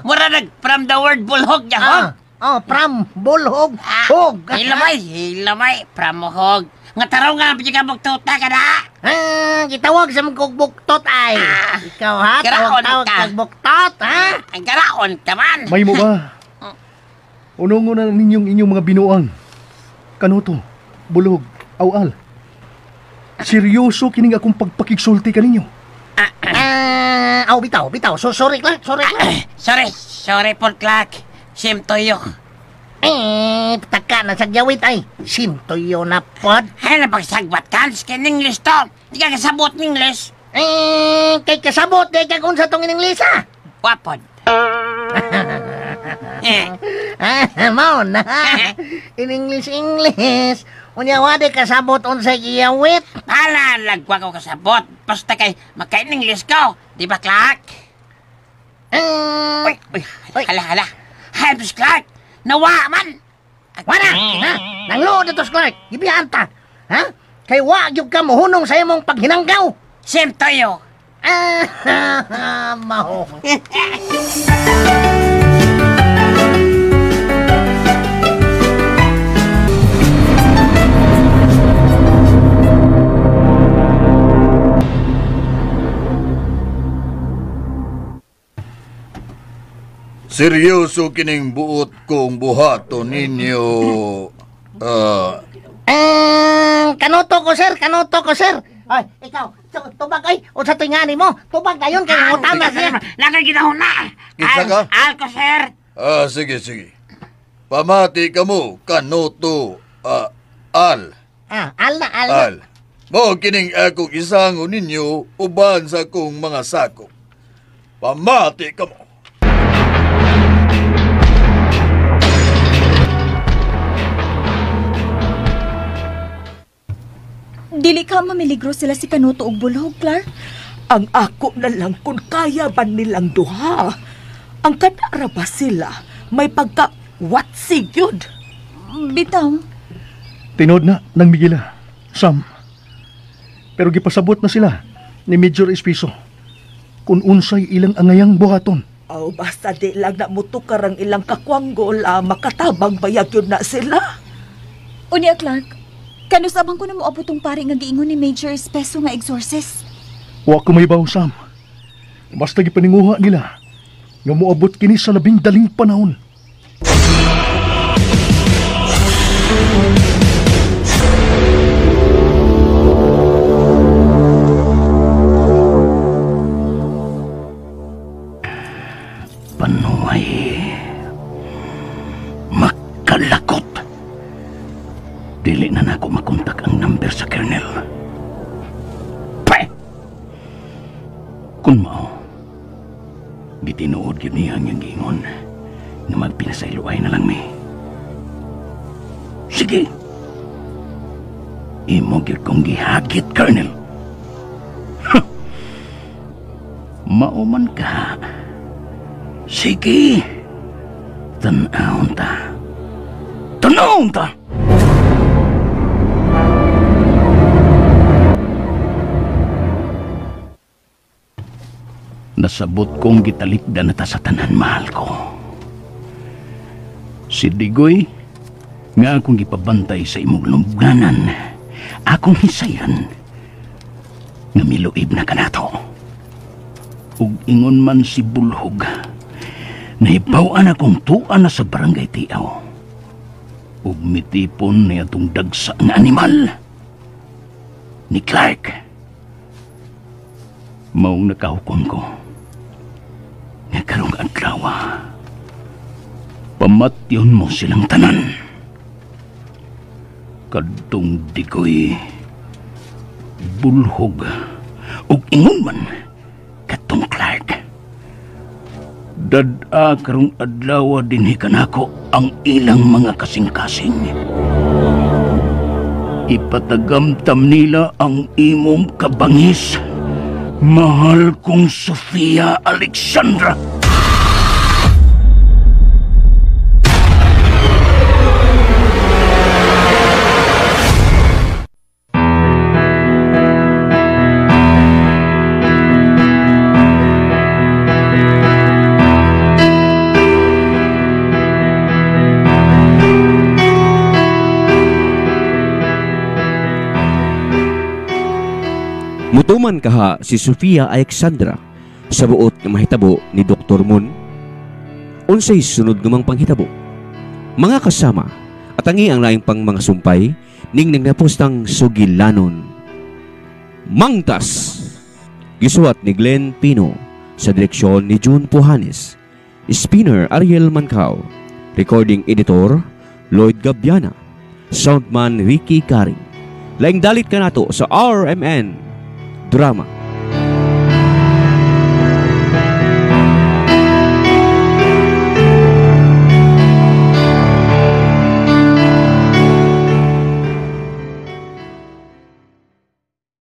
Mura from the word bulhog, yahog. From bulhog, hog. Hilamay, from hog. Nga taraw nga, pwede ka magtuta ka na. Gitawag sa mga buktot ay. Ikaw ha, tawag kag buktot ha. Ang garaon ka man. May mo ba? Unong na ninyong inyong mga binuang. Kanoto, bulog, awal. Seryoso kining akong pagpakigsulti kaninyo. Bitaw. Sorry, Clark. Sorry po, Clark. Sim toyo. Taka na sa jawit ay. Sintoyo na pod. Ay, napagsagbat ka. Skin English to. Di ka kasabot ng English. Kay kasabot. Di ka kung sa tong English ha. Wapod. Mao na. In English. Unya wade kasabot unsay giyawit. Hala, lagwa ko kasabot. Basta kay makain English ko. Di ba, Clark? Uy. Hala. Helps, Clark. Nawa man. Wala. Nanglood ito, Clark. Ibihan ta. Ha? Kay wag yung ka mohunong sa imong paghinanggaw. Sim toyo. Maho. Seryoso kining buot kong buhato ninyo. Kanoto ko, sir. Ay, ikaw, tubag ay, o sa tingani mo, tubag na yun, kaya utama siya. Lakay ginahon na. Kinsa ka? Alko, sir. Sige. Pamati ka mo, kanoto, al. Al. Mo kining akong isango ninyo, uban sa kong mga sakop. Pamati ka mo. Dili ka mamiligro sila si Kanoto og bulhog, Clark. Ang ako na lang kung kaya ba nilang duha. Ang kanara ba sila may pagka-watsi yun? Bitaw. Tinod na ng Miguela, Sam. Pero gipasabot na sila ni Major Espiso kung unsay ilang angayang buhaton. Aw, basta di lang na mutukar ang ilang kakwanggo makatabang bayag yun na sila. Unya, Clark, kanusabang ko na mo abotong pari nga giingon ni Major Espeso nga exorcist. Wa ko may baw, Sam. Basta gipaninguha nila nga moabot kini sa labing daling panahon. Panuay. Makalakot. Dili na nako makontak ang number sa kernel. Kung mao, gitinuod yun niya ang gingon na magpinasailuay na lang mi. Sige. Imo gyud kong gihagit, Colonel. Mauman ka. Sige. Tanawon ta. Tanawon ta! Nasabot kong gitalikdan na ta sa tanan, mahal ko. Si Digoy, nga akong gipabantay sa imong lubganan, akong hisayan, nga miluib na kanato. Ug ingon man si Bulhog, nahibawan akong tuan na sa barangay Tiaw. Ug mitipon na itong dagsa nga animal ni Clark. Maong nakahukom ko nga karong adlaw, pamatyon mo silang tanan. Kadtong Digoy, Bulhog, ug ingon man kadtong Clark. Dad-a karong adlaw dinhi kanako ang ilang mga kasing-kasing. Ipatagamtam nila ang imong kabangis, mahal kong Sofia Alexandra. Mutuman kaha si Sofia Alexandra sa buot nga mahitabo ni Dr. Moon. Unsay sunod namang panghitabo? Mga kasama at tangi ang laing pang mga sumpay ning nagnapostang sugilanon. Mangtas! Gisuwat ni Glenn Pino sa direksyon ni June Pujanes. Spinner Ariel Mancao. Recording editor Lloyd Gabiana. Soundman Ricky Karing. Laing dalit ka nato sa RMN Drama.